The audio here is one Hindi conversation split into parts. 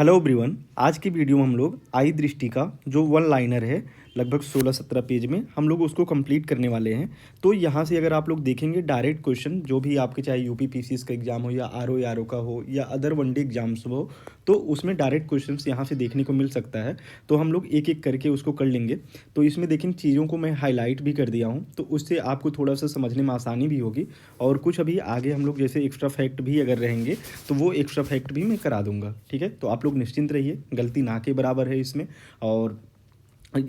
Hello everyone. आज की वीडियो में हम लोग आई दृष्टि का जो वन लाइनर है लगभग 16-17 पेज में हम लोग उसको कंप्लीट करने वाले हैं। तो यहाँ से अगर आप लोग देखेंगे डायरेक्ट क्वेश्चन जो भी आपके चाहे यूपी पीसीएस का एग्जाम हो या आरओ का हो या अदर वनडे एग्जाम्स हो, तो उसमें डायरेक्ट क्वेश्चन यहाँ से देखने को मिल सकता है। तो हम लोग एक एक करके उसको कर लेंगे। तो इसमें देखेंगे चीज़ों को मैं हाईलाइट भी कर दिया हूँ, तो उससे आपको थोड़ा सा समझने में आसानी भी होगी। और कुछ अभी आगे हम लोग जैसे एक्स्ट्रा फैक्ट भी अगर रहेंगे तो वो एक्स्ट्रा फैक्ट भी मैं करा दूंगा। ठीक है, तो आप लोग निश्चिंत रहिए, गलती ना के बराबर है इसमें। और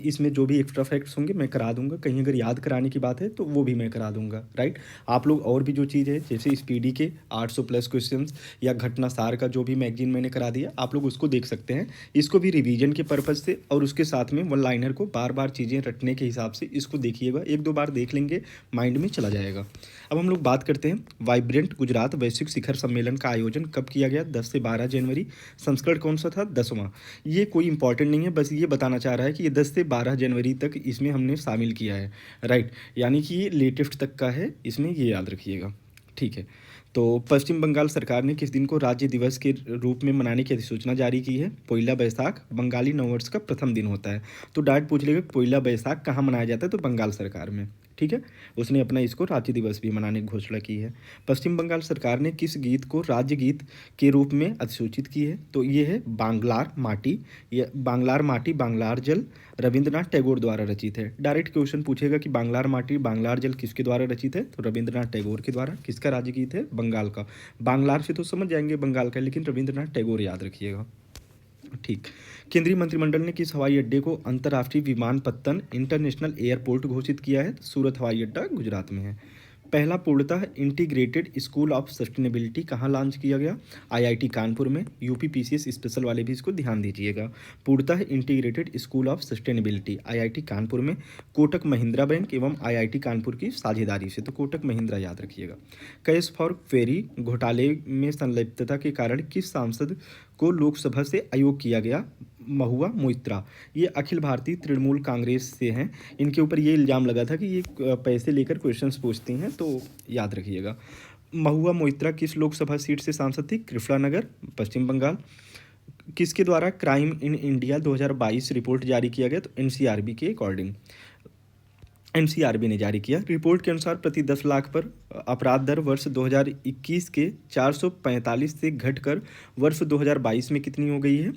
इसमें जो भी एक्स्ट्रा फैक्ट्स होंगे मैं करा दूंगा। कहीं अगर याद कराने की बात है तो वो भी मैं करा दूंगा। राइट, आप लोग और भी जो चीज़ है जैसे स्पीडी के 800 प्लस क्वेश्चंस या घटना सार का जो भी मैगजीन मैंने करा दिया, आप लोग उसको देख सकते हैं। इसको भी रिवीजन के पर्पज़ से और उसके साथ में वन लाइनर को बार बार चीज़ें रटने के हिसाब से इसको देखिएगा। एक दो बार देख लेंगे, माइंड में चला जाएगा। अब हम लोग बात करते हैं वाइब्रेंट गुजरात वैश्विक शिखर सम्मेलन का आयोजन कब किया गया? 10 से 12 जनवरी। संस्करण कौन सा था? 10वां। ये कोई इंपॉर्टेंट नहीं है, बस ये बताना चाह रहा है कि ये 10 से 12 जनवरी तक इसमें हमने शामिल किया है। राइट, यानी कि ये लेटेस्ट तक का है, इसमें ये याद रखिएगा। ठीक है, तो पश्चिम बंगाल सरकार ने किस दिन को राज्य दिवस के रूप में मनाने की अधिसूचना जारी की है? पोइला बैसाख बंगाली नववर्ष का प्रथम दिन होता है। तो डायरेक्ट पूछ लेगा पोइला बैसाख कहाँ मनाया जाता है, तो बंगाल सरकार में। ठीक है, उसने अपना इसको राज्य दिवस भी मनाने की घोषणा की है। पश्चिम बंगाल सरकार ने किस गीत को राज्य गीत के रूप में अधिसूचित की है? तो ये है बांग्लार माटी। ये बांग्लार माटी बांग्लार जल रविंद्रनाथ टैगोर द्वारा रचित है। डायरेक्ट क्वेश्चन पूछेगा कि बांग्लार माटी बांग्लार जल किसके द्वारा रचित है? तो रविंद्रनाथ टैगोर के द्वारा। किसका राज्य गीत है? बंगाल का। बांग्लार से तो समझ जाएंगे बंगाल का, लेकिन रविंद्रनाथ टैगोर याद रखिएगा। ठीक, केंद्रीय मंत्रिमंडल ने किस हवाई अड्डे को अंतर्राष्ट्रीय विमानपत्तन इंटरनेशनल एयरपोर्ट घोषित किया है? सूरत हवाई अड्डा गुजरात में है। पहला पूर्णतः इंटीग्रेटेड स्कूल ऑफ सस्टेनेबिलिटी कहाँ लॉन्च किया गया? आईआईटी कानपुर में। यूपी पीसीएस स्पेशल वाले भी इसको ध्यान दीजिएगा। पूर्णतः integrated school of sustainability IIT Kanpur में कोटक महिंद्रा बैंक एवं आईआईटी कानपुर की साझेदारी से। तो कोटक महिंद्रा याद रखिएगा। कैश फॉर क्वेरी घोटाले में संलिप्तता के कारण किस सांसद को लोकसभा से अयोग किया गया? महुआ मोइत्रा। ये अखिल भारतीय तृणमूल कांग्रेस से हैं। इनके ऊपर ये इल्ज़ाम लगा था कि ये पैसे लेकर क्वेश्चंस पूछती हैं, तो याद रखिएगा। महुआ मोइत्रा किस लोकसभा सीट से सांसद थी? कृष्णानगर, पश्चिम बंगाल। किसके द्वारा क्राइम इन इंडिया 2022 रिपोर्ट जारी किया गया? तो एनसीआरबी के अकॉर्डिंग एनसीआरबी ने जारी किया। रिपोर्ट के अनुसार प्रति 10 लाख पर अपराध दर वर्ष 2021 के 445 से घटकर वर्ष 2022 में कितनी हो गई है?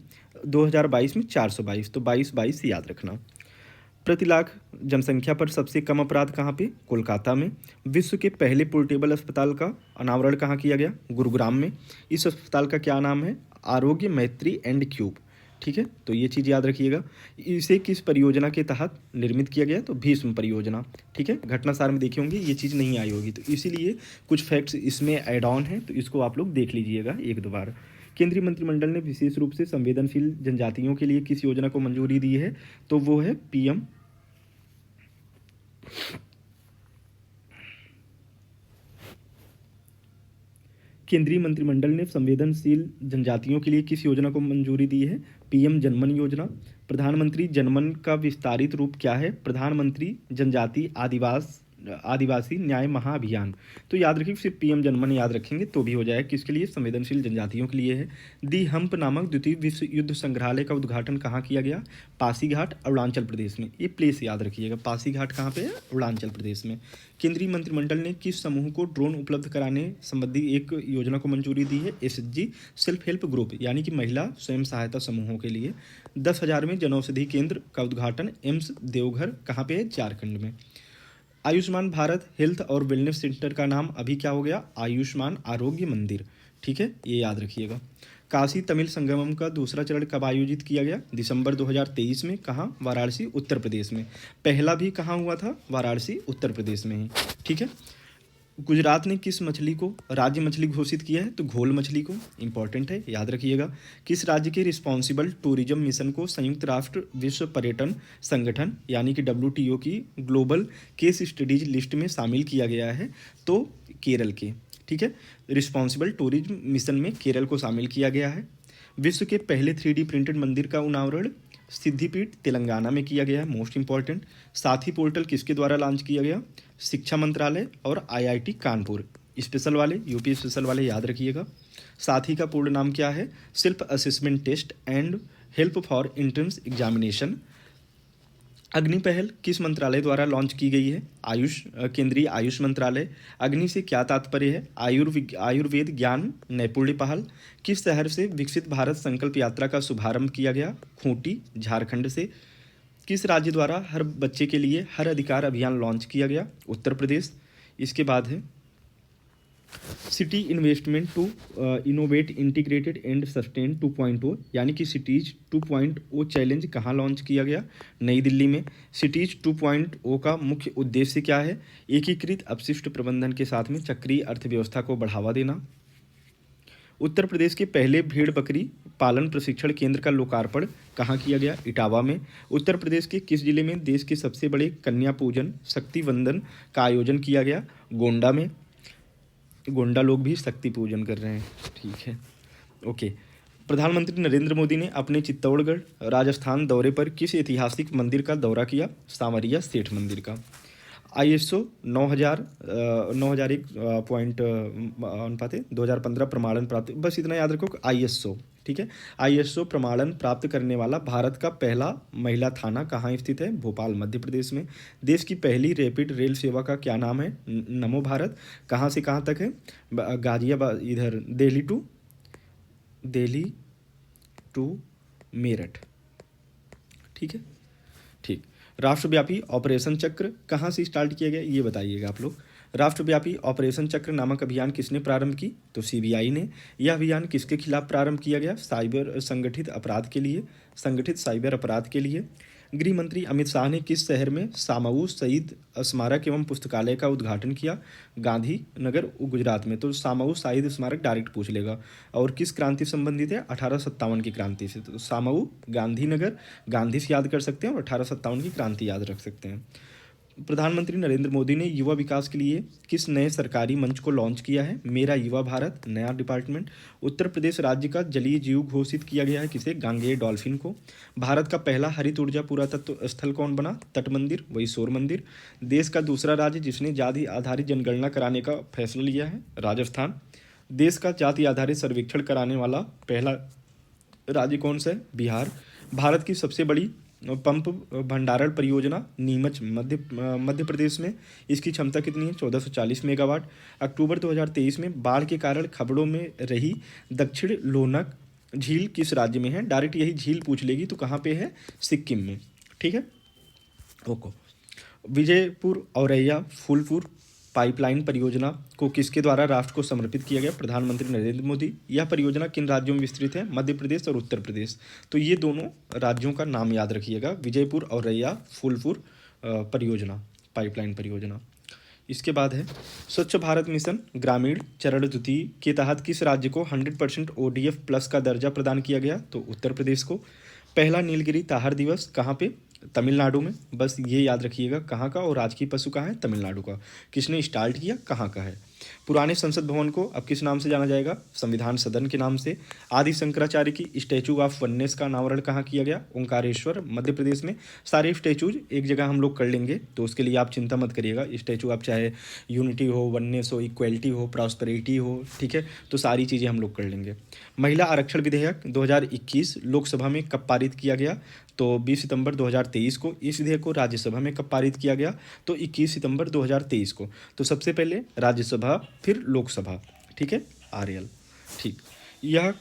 2022 में 422, तो 22 याद रखना। प्रति लाख जनसंख्या पर सबसे कम अपराध कहाँ पे? कोलकाता में। विश्व के पहले पोर्टेबल अस्पताल का अनावरण कहाँ किया गया? गुरुग्राम में। इस अस्पताल का क्या नाम है? आरोग्य मैत्री एंड क्यूब। ठीक है, तो ये चीज़ याद रखिएगा। इसे किस परियोजना के तहत निर्मित किया गया? तो भीष्म परियोजना। ठीक है, घटना सार में देखे होंगे, ये चीज़ नहीं आई होगी, तो इसीलिए कुछ फैक्ट्स इसमें ऐड ऑन है, तो इसको आप लोग देख लीजिएगा एक दो बार। केंद्रीय मंत्रिमंडल ने विशेष रूप से संवेदनशील जनजातियों के लिए किस योजना को मंजूरी दी है? तो वो है पीएम केंद्रीय मंत्रिमंडल ने संवेदनशील जनजातियों के लिए किस योजना को मंजूरी दी है? पीएम जनमन योजना। प्रधानमंत्री जनमन का विस्तारित रूप क्या है? प्रधानमंत्री जनजाति आदिवासी न्याय महाअभियान। तो याद रखिए, सिर्फ पीएम जनमन याद रखेंगे तो भी हो जाएगा। किसके लिए? संवेदनशील जनजातियों के लिए है। दी हम्प नामक द्वितीय विश्व युद्ध संग्रहालय का उद्घाटन कहाँ किया गया? पासीघाट, अरुणाचल प्रदेश में। ये प्लेस याद रखिएगा, पासीघाट कहाँ पे है? अरुणाचल प्रदेश में। केंद्रीय मंत्रिमंडल ने किस समूह को ड्रोन उपलब्ध कराने संबंधी एक योजना को मंजूरी दी है? एसएचजी सेल्फ हेल्प ग्रुप, यानी कि महिला स्वयं सहायता समूहों के लिए। 10,000वें जनौषधि केंद्र का उद्घाटन एम्स देवघर कहाँ पे है? झारखंड में। आयुष्मान भारत हेल्थ और वेलनेस सेंटर का नाम अभी क्या हो गया? आयुष्मान आरोग्य मंदिर। ठीक है, ये याद रखिएगा। काशी तमिल संगमम का दूसरा चरण कब आयोजित किया गया? दिसंबर 2023 में। कहाँ? वाराणसी, उत्तर प्रदेश में। पहला भी कहाँ हुआ था? वाराणसी, उत्तर प्रदेश में ही। ठीक है, गुजरात ने किस मछली को राज्य मछली घोषित किया है? तो घोल मछली को। इंपॉर्टेंट है, याद रखिएगा। किस राज्य के रिस्पॉन्सिबल टूरिज्म मिशन को संयुक्त राष्ट्र विश्व पर्यटन संगठन यानी कि WTO की ग्लोबल केस स्टडीज लिस्ट में शामिल किया गया है? तो केरल के। ठीक है, रिस्पॉन्सिबल टूरिज्म मिशन में केरल को शामिल किया गया है। विश्व के पहले 3D प्रिंटेड मंदिर का अनावरण सिद्धिपीठ तेलंगाना में किया गया है। Most important. साथी पोर्टल किसके द्वारा लॉन्च किया गया? शिक्षा मंत्रालय और आईआईटी कानपुर। स्पेशल वाले, यूपी स्पेशल वाले याद रखिएगा। साथी का पूर्ण नाम क्या है? Self assessment test and help for entrance examination. अग्नि पहल किस मंत्रालय द्वारा लॉन्च की गई है? केंद्रीय आयुष मंत्रालय। अग्नि से क्या तात्पर्य है? आयुर्वेद ज्ञान नैपुण्य पहल। किस शहर से विकसित भारत संकल्प यात्रा का शुभारंभ किया गया? खूंटी, झारखंड से। किस राज्य द्वारा हर बच्चे के लिए हर अधिकार अभियान लॉन्च किया गया? उत्तर प्रदेश। इसके बाद है city investment to innovate integrated and sustain 2.0 यानी कि सिटीज 2.0 चैलेंज कहाँ लॉन्च किया गया? नई दिल्ली में। सिटीज 2.0 का मुख्य उद्देश्य क्या है? एकीकृत अपशिष्ट प्रबंधन के साथ में चक्रीय अर्थव्यवस्था को बढ़ावा देना। उत्तर प्रदेश के पहले भेड़ बकरी पालन प्रशिक्षण केंद्र का लोकार्पण कहाँ किया गया? इटावा में। उत्तर प्रदेश के किस जिले में देश के सबसे बड़े कन्या पूजन शक्ति वंदन का आयोजन किया गया? गोंडा में। गोंडा लोग भी शक्ति पूजन कर रहे हैं, ठीक है, ओके। प्रधानमंत्री नरेंद्र मोदी ने अपने चित्तौड़गढ़ राजस्थान दौरे पर किस ऐतिहासिक मंदिर का दौरा किया? सांवरिया सेठ मंदिर का। ISO 9001 पॉइंट अनुपात 2015 प्रमाणन प्राप्त, बस इतना याद रखो ISO, ठीक है। ISO प्रमाणन प्राप्त करने वाला भारत का पहला महिला थाना कहाँ स्थित है? भोपाल, मध्य प्रदेश में। देश की पहली रैपिड रेल सेवा का क्या नाम है? नमो भारत। कहाँ से कहाँ तक है? गाजियाबाद, इधर दिल्ली टू मेरठ, ठीक है, ठीक। राष्ट्रव्यापी ऑपरेशन चक्र कहाँ से स्टार्ट किया गया, ये बताइएगा आप लोग। राष्ट्रव्यापी ऑपरेशन चक्र नामक अभियान किसने प्रारंभ की? तो CBI ने। यह अभियान किसके खिलाफ प्रारंभ किया गया? संगठित साइबर अपराध के लिए। गृह मंत्री अमित शाह ने किस शहर में सामाऊ शहीद स्मारक एवं पुस्तकालय का उद्घाटन किया? गांधीनगर, गुजरात में। तो सामाऊ शहीद स्मारक डायरेक्ट पूछ लेगा। और किस क्रांति से संबंधित है? 1857 की क्रांति से। तो सामाऊ गांधीनगर, गांधी से याद कर सकते हैं और 1857 की क्रांति याद रख सकते हैं। प्रधानमंत्री नरेंद्र मोदी ने युवा विकास के लिए किस नए सरकारी मंच को लॉन्च किया है? मेरा युवा भारत, नया डिपार्टमेंट। उत्तर प्रदेश राज्य का जलीय जीव घोषित किया गया है किसे? गांगेय डॉल्फिन को। भारत का पहला हरित ऊर्जा पुरातत्व स्थल कौन बना? तट मंदिर, वही शोर मंदिर। देश का दूसरा राज्य जिसने जाति आधारित जनगणना कराने का फैसला लिया है? राजस्थान। देश का जाति आधारित सर्वेक्षण कराने वाला पहला राज्य कौन सा है? बिहार। भारत की सबसे बड़ी पंप भंडारण परियोजना नीमच, मध्य प्रदेश में। इसकी क्षमता कितनी है? 1440 मेगावाट। अक्टूबर 2023 में बाढ़ के कारण खबरों में रही दक्षिण लोनक झील किस राज्य में है? डायरेक्ट यही झील पूछ लेगी, तो कहाँ पे है? सिक्किम में, ठीक है, ओके। विजयपुर औरैया फूलपुर पाइपलाइन परियोजना को किसके द्वारा राष्ट्र को समर्पित किया गया? प्रधानमंत्री नरेंद्र मोदी। यह परियोजना किन राज्यों में विस्तृत है? मध्य प्रदेश और उत्तर प्रदेश। तो ये दोनों राज्यों का नाम याद रखिएगा, विजयपुर औरैया फूलपुर परियोजना, पाइपलाइन परियोजना। इसके बाद है स्वच्छ भारत मिशन ग्रामीण चरण द्वितीय के तहत किस राज्य को 100% ODF प्लस का दर्जा प्रदान किया गया? तो उत्तर प्रदेश को। पहला नीलगिरी ताहर दिवस कहाँ पे? तमिलनाडु में। बस ये याद रखिएगा कहाँ का, और राजकीय पशु कहाँ है? तमिलनाडु का। किसने स्टार्ट किया, कहाँ का है? पुराने संसद भवन को अब किस नाम से जाना जाएगा? संविधान सदन के नाम से। आदि शंकराचार्य की स्टैचू ऑफ वननेस का अनावरण कहाँ किया गया? ओंकारेश्वर, मध्य प्रदेश में। सारे स्टैचूज एक जगह हम लोग कर लेंगे, तो उसके लिए आप चिंता मत करिएगा। स्टैचू आप चाहे यूनिटी हो, वननेस हो, इक्वलिटी हो, प्रॉस्पेरिटी हो, ठीक है, तो सारी चीज़ें हम लोग कर लेंगे। महिला आरक्षण विधेयक 2021 लोकसभा में कब पारित किया गया? तो 20 सितंबर 2023 को। इस विधेयक को राज्यसभा में कब पारित किया गया? तो 21 सितंबर 2023 को। तो सबसे पहले राज्यसभा, फिर लोकसभा, ठीक है, RL, ठीक। यह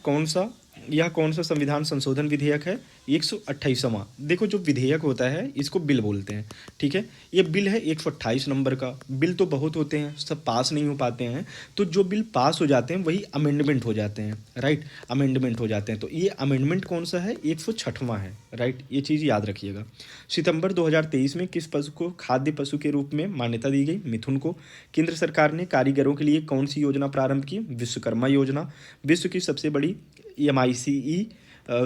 कौन सा संविधान संशोधन विधेयक है? 128वां। देखो, जो विधेयक होता है इसको बिल बोलते हैं, ठीक है। ये बिल है 128 नंबर का। बिल तो बहुत होते हैं, सब पास नहीं हो पाते हैं, तो जो बिल पास हो जाते हैं वही अमेंडमेंट हो जाते हैं, राइट, अमेंडमेंट हो जाते हैं। तो ये अमेंडमेंट कौन सा है? 106वां है, राइट, ये चीज़ याद रखिएगा। सितंबर 2023 में किस पशु को खाद्य पशु के रूप में मान्यता दी गई? मिथुन को। केंद्र सरकार ने कारीगरों के लिए कौन सी योजना प्रारंभ की? विश्वकर्मा योजना। विश्व की सबसे बड़ी MICE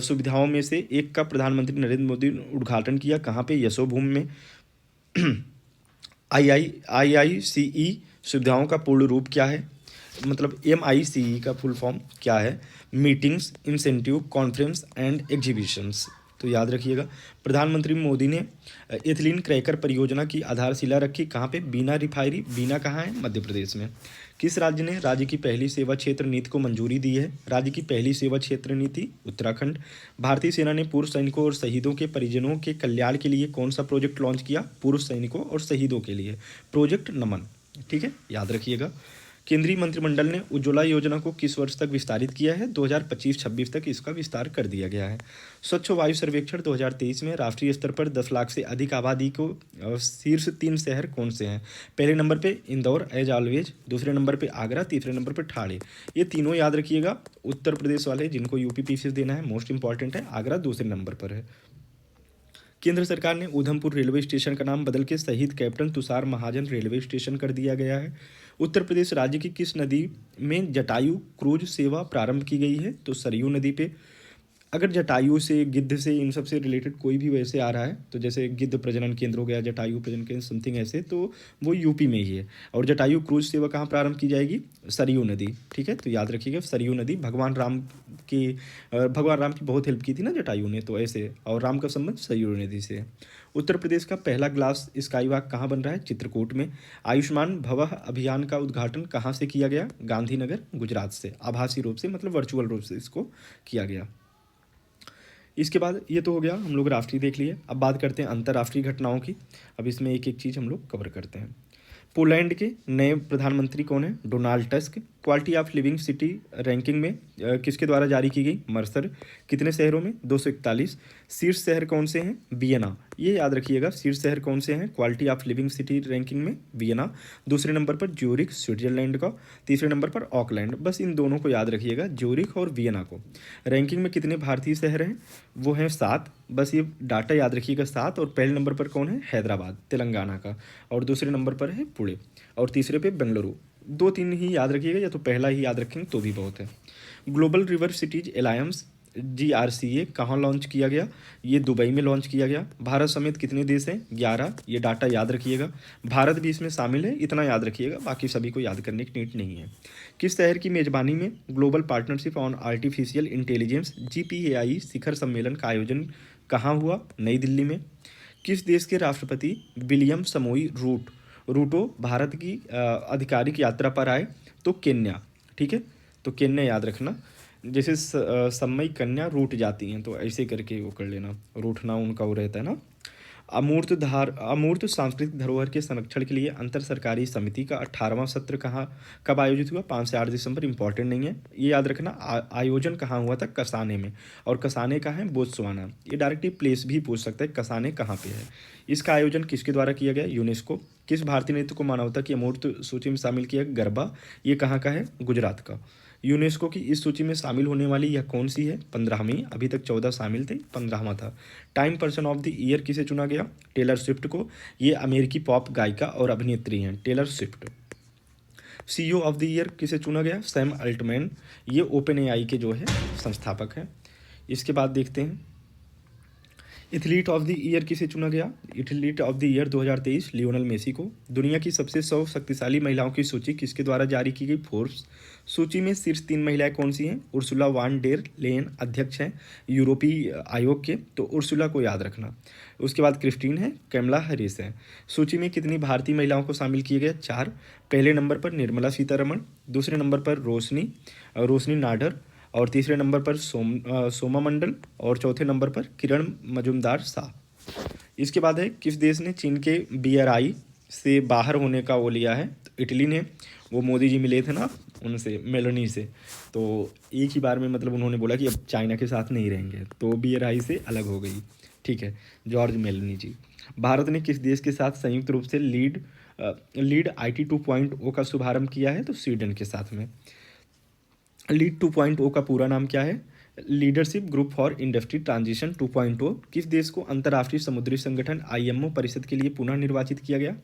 सुविधाओं में से एक का प्रधानमंत्री नरेंद्र मोदी ने उद्घाटन किया, कहाँ पे? यशोभूमि में। IICE सुविधाओं का पूर्ण रूप क्या है? मतलब MICE का फुल फॉर्म क्या है? Meetings, incentive, conference and exhibitions, तो याद रखिएगा। प्रधानमंत्री मोदी ने एथिलीन क्रैकर परियोजना की आधारशिला रखी कहाँ पे? बीना रिफाइनरी। बीना कहाँ है? मध्य प्रदेश में। किस राज्य ने राज्य की पहली सेवा क्षेत्र नीति को मंजूरी दी है? राज्य की पहली सेवा क्षेत्र नीति उत्तराखंड। भारतीय सेना ने पूर्व सैनिकों और शहीदों के परिजनों के कल्याण के लिए कौन सा प्रोजेक्ट लॉन्च किया? पूर्व सैनिकों और शहीदों के लिए प्रोजेक्ट नमन। ठीक है, याद रखिएगा। केंद्रीय मंत्रिमंडल ने उज्ज्वला योजना को किस वर्ष तक विस्तारित किया है? 2025-26 तक इसका विस्तार कर दिया गया है। स्वच्छ वायु सर्वेक्षण 2023 में राष्ट्रीय स्तर पर 10 लाख से अधिक आबादी को शीर्ष 3 शहर कौन से हैं? पहले नंबर पे इंदौर एज ऑलवेज, दूसरे नंबर पे आगरा, तीसरे नंबर पे ठाणे। ये तीनों याद रखिएगा। उत्तर प्रदेश वाले जिनको यूपी पीसीएस देना है, मोस्ट इंपॉर्टेंट है। आगरा दूसरे नंबर पर है। केंद्र सरकार ने उधमपुर रेलवे स्टेशन का नाम बदल के शहीद कैप्टन तुषार महाजन रेलवे स्टेशन कर दिया गया है। उत्तर प्रदेश राज्य की किस नदी में जटायु क्रूज सेवा प्रारंभ की गई है? तो सरयू नदी पे। अगर जटायु से, गिद्ध से, इन सब से रिलेटेड कोई भी वैसे आ रहा है, तो जैसे गिद्ध प्रजनन केंद्र हो गया, जटायु प्रजनन केंद्र, समथिंग ऐसे, तो वो यूपी में ही है। और जटायु क्रूज सेवा कहाँ प्रारंभ की जाएगी? सरयू नदी। ठीक है, तो याद रखिएगा सरयू नदी। भगवान राम की बहुत हेल्प की थी ना जटायु ने, तो ऐसे। और राम का संबंध सरयू नदी से है। उत्तर प्रदेश का पहला ग्लास स्काई वॉक कहाँ बन रहा है? चित्रकूट में। आयुष्मान भवः अभियान का उद्घाटन कहाँ से किया गया? गांधीनगर, गुजरात से। आभासी रूप से, मतलब वर्चुअल रूप से इसको किया गया। इसके बाद ये तो हो गया, हम लोग राष्ट्रीय देख लिए। अब बात करते हैं अंतर्राष्ट्रीय घटनाओं की। अब इसमें एक एक चीज़ हम लोग कवर करते हैं। पोलैंड के नए प्रधानमंत्री कौन है? Donald tusk. Quality of living city ranking में किसके द्वारा जारी की गई? मर्सर। कितने शहरों में? 241। शीर्ष शहर कौन से हैं? वियना। ये याद रखिएगा, शीर्ष शहर कौन से हैं quality of living city ranking में? वियना। दूसरे नंबर पर ज्यूरिख स्विट्जरलैंड का, तीसरे नंबर पर ऑकलैंड। बस इन दोनों को याद रखिएगा, ज्यूरिख और वियना को। रैंकिंग में कितने भारतीय शहर हैं? वो हैं 7। बस ये डाटा याद रखिएगा, 7। और पहले नंबर पर कौन है? हैदराबाद, तेलंगाना का। और दूसरे नंबर पर है पुणे, और तीसरे पे बेंगलुरु। 2-3 ही याद रखिएगा, या तो पहला ही याद रखेंगे तो भी बहुत है। Global river cities alliance GRCA कहाँ लॉन्च किया गया? ये दुबई में लॉन्च किया गया। भारत समेत कितने देश हैं? 11। ये डाटा याद रखिएगा, भारत भी इसमें शामिल है, इतना याद रखिएगा, बाकी सभी को याद करने की नीड नहीं है। किस शहर की मेजबानी में global partnership on artificial intelligence GPAI शिखर सम्मेलन का आयोजन कहाँ हुआ? नई दिल्ली में। किस देश के राष्ट्रपति विलियम समोई रूटो भारत की आधिकारिक यात्रा पर आए? तो केन्या। ठीक है, तो केन्या याद रखना। जैसे सम्मई कन्या रूठ जाती हैं, तो ऐसे करके वो कर लेना, रूठना उनका वो रहता है ना। अमूर्त सांस्कृतिक धरोहर के संरक्षण के लिए अंतर सरकारी समिति का 18वां सत्र कब आयोजित हुआ? 5 से 8 दिसंबर। इंपॉर्टेंट नहीं है, ये याद रखना। आयोजन कहाँ हुआ था? कसाने में। और कसाने का है? बोत्सवाना। ये डायरेक्टली प्लेस भी पूछ सकता है, कसाने कहाँ पे है। इसका आयोजन किसके द्वारा किया गया? यूनेस्को। किस भारतीय नृत्य को मानवता की अमूर्त सूची में शामिल किया? गरबा। ये कहाँ का है? गुजरात का। यूनेस्को की इस सूची में शामिल होने वाली यह कौन सी है? 15वीं। अभी तक 14 शामिल थे, 15वां था। Time person of the year किसे चुना गया? टेलर स्विफ्ट को। ये अमेरिकी पॉप गायिका और अभिनेत्री हैं, Taylor Swift. CEO of the year किसे चुना गया? Sam Altman. ये OpenAI के जो है संस्थापक हैं। इसके बाद देखते हैं एथलीट ऑफ द ईयर किसे चुना गया? Athlete of the year 2023 Lionel Messi को। दुनिया की सबसे 100 शक्तिशाली महिलाओं की सूची किसके द्वारा जारी की गई? फोर्ब्स। सूची में शीर्ष 3 महिलाएं कौन सी हैं? उर्सुला वान डेर लेयन अध्यक्ष हैं यूरोपीय आयोग के, तो उर्सुला को याद रखना। उसके बाद क्रिस्टीन है, कैमला हैरिस है। सूची में कितनी भारतीय महिलाओं को शामिल किया गया? 4। पहले नंबर पर निर्मला सीतारमण, दूसरे नंबर पर रोशनी नाडर, और तीसरे नंबर पर सोमा मंडल, और चौथे नंबर पर किरण मजुमदार शाह। इसके बाद है किस देश ने चीन के BRI से बाहर होने का वो लिया है? तो इटली ने। वो मोदी जी मिले थे ना उनसे, मेलोनी से, तो एक ही बार में मतलब उन्होंने बोला कि अब चाइना के साथ नहीं रहेंगे, तो BRI से अलग हो गई। ठीक है, जॉर्ज मेलोनी जी। भारत ने किस देश के साथ संयुक्त रूप से लीड IT 2.0 का शुभारंभ किया है? तो स्वीडन के साथ में। लीड 2.0 का पूरा नाम क्या है? Leadership group for industry transition 2.0। किस देश को अंतर्राष्ट्रीय समुद्री संगठन IMO परिषद के लिए पुनः निर्वाचित किया गया?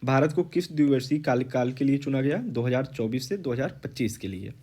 भारत को किस द्विवर्षीय कार्यकाल के लिए चुना गया? 2024 से 2025 के लिए।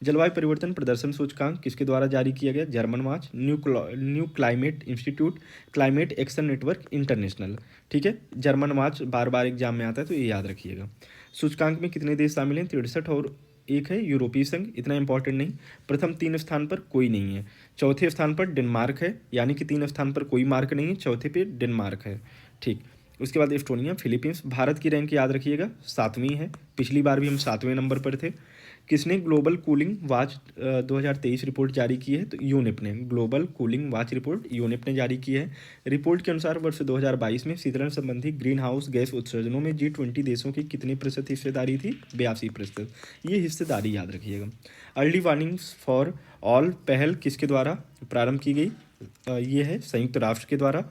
जलवायु परिवर्तन प्रदर्शन सूचकांक किसके द्वारा जारी किया गया? German watch, new climate institute, climate action network international. ठीक है, जर्मन वॉच बार बार एग्जाम में आता है, तो ये याद रखिएगा। सूचकांक में कितने देश शामिल हैं? 63, और एक है यूरोपीय संघ, इतना इंपॉर्टेंट नहीं। प्रथम 3 स्थान पर कोई नहीं है। चौथे स्थान पर डेनमार्क है, यानी कि 3 स्थान पर कोई मार्क नहीं है, चौथे पे डेनमार्क है। ठीक, उसके बाद एस्टोनिया, फिलीपींस। भारत की रैंक याद रखिएगा 7वीं है, पिछली बार भी हम 7वें नंबर पर थे। किसने ग्लोबल कूलिंग वॉच 2023 रिपोर्ट जारी की है? तो यूनिप ने। Global cooling watch report UNEP ने जारी की है। रिपोर्ट के अनुसार वर्ष 2022 में शीतलन संबंधी ग्रीन हाउस गैस उत्सर्जनों में G20 देशों की कितनी प्रतिशत हिस्सेदारी थी? 82%। ये हिस्सेदारी याद रखिएगा। अर्ली वार्निंग्स फॉर ऑल पहल किसके द्वारा प्रारंभ की गई? ये है संयुक्त राष्ट्र के द्वारा।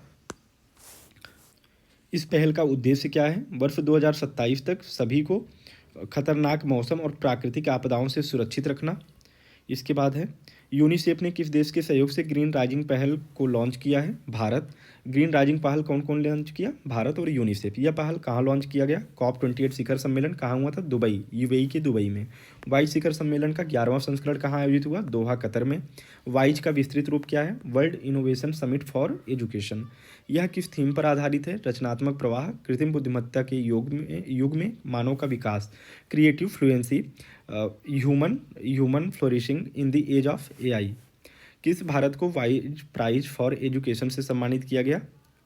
इस पहल का उद्देश्य क्या है? वर्ष 2027 तक सभी को खतरनाक मौसम और प्राकृतिक आपदाओं से सुरक्षित रखना। इसके बाद है यूनिसेफ ने किस देश के सहयोग से ग्रीन राइजिंग पहल को लॉन्च किया है? भारत। ग्रीन राइजिंग पहल कौन कौन लॉन्च किया? भारत और यूनिसेफ। यह पहल कहाँ लॉन्च किया गया? COP28 शिखर सम्मेलन कहाँ हुआ था? दुबई, यूएई के दुबई में। वाइज शिखर सम्मेलन का 11वां संस्करण कहाँ आयोजित हुआ? दोहा, कतर में। वाइज का विस्तृत रूप क्या है? World innovation summit for education. यह किस थीम पर आधारित है? रचनात्मक प्रवाह, कृत्रिम बुद्धिमत्ता के युग में मानव का विकास, creative fluency, human flourishing in the age of AI. किस भारत को वाइज प्राइज फॉर एजुकेशन से सम्मानित किया गया?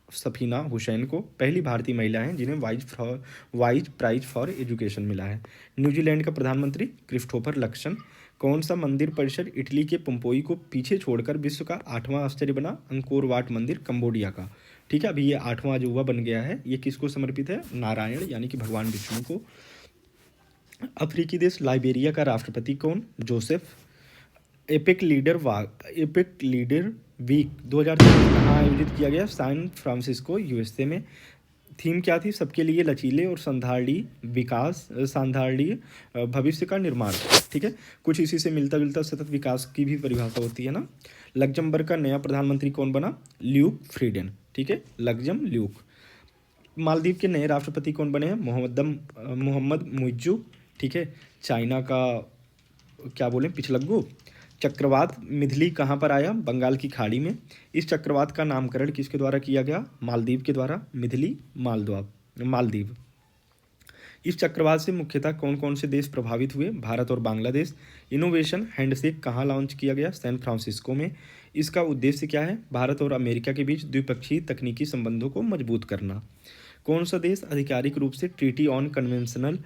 सफीना हुसैन को। पहली भारतीय महिला हैं जिन्हें वाइज प्राइज फॉर एजुकेशन मिला है। न्यूजीलैंड का प्रधानमंत्री क्रिस्टोफर लक्सन। कौन सा मंदिर परिसर इटली के पोम्पेई को पीछे छोड़कर विश्व का 8वां आश्चर्य बना? अंकोर वाट मंदिर, कंबोडिया का। ठीक है, अभी ये 8वां जो हुआ बन गया है, ये किसको समर्पित है? नारायण यानी कि भगवान विष्णु को। अफ्रीकी देश लाइबेरिया का राष्ट्रपति कौन? जोसेफ। एपिक लीडर वीक 2023 कहाँ आयोजित किया गया? सैन फ्रांसिस्को, यूएसए में। थीम क्या थी? सबके लिए लचीले और सांधारणीय भविष्य का निर्माण। ठीक है, कुछ इसी से मिलता जुलता सतत विकास की भी परिभाषा होती है ना। लग्जमबर्ग का नया प्रधानमंत्री कौन बना? Luke Frieden. ठीक है, ल्यूक। मालदीव के नए राष्ट्रपति कौन बने हैं? मोहम्मद मुइज्जू। ठीक है, चाइना का क्या बोले, पिछलग्गू। चक्रवात मिथली कहाँ पर आया? बंगाल की खाड़ी में। इस चक्रवात का नामकरण किसके द्वारा किया गया? मालदीव के द्वारा। मिथली, मालदीव। इस चक्रवात से मुख्यतः कौन कौन से देश प्रभावित हुए? भारत और बांग्लादेश। इनोवेशन हैंडशेक कहाँ लॉन्च किया गया? सैन फ्रांसिस्को में। इसका उद्देश्य क्या है? भारत और अमेरिका के बीच द्विपक्षीय तकनीकी संबंधों को मजबूत करना। कौन सा देश आधिकारिक रूप से treaty on conventional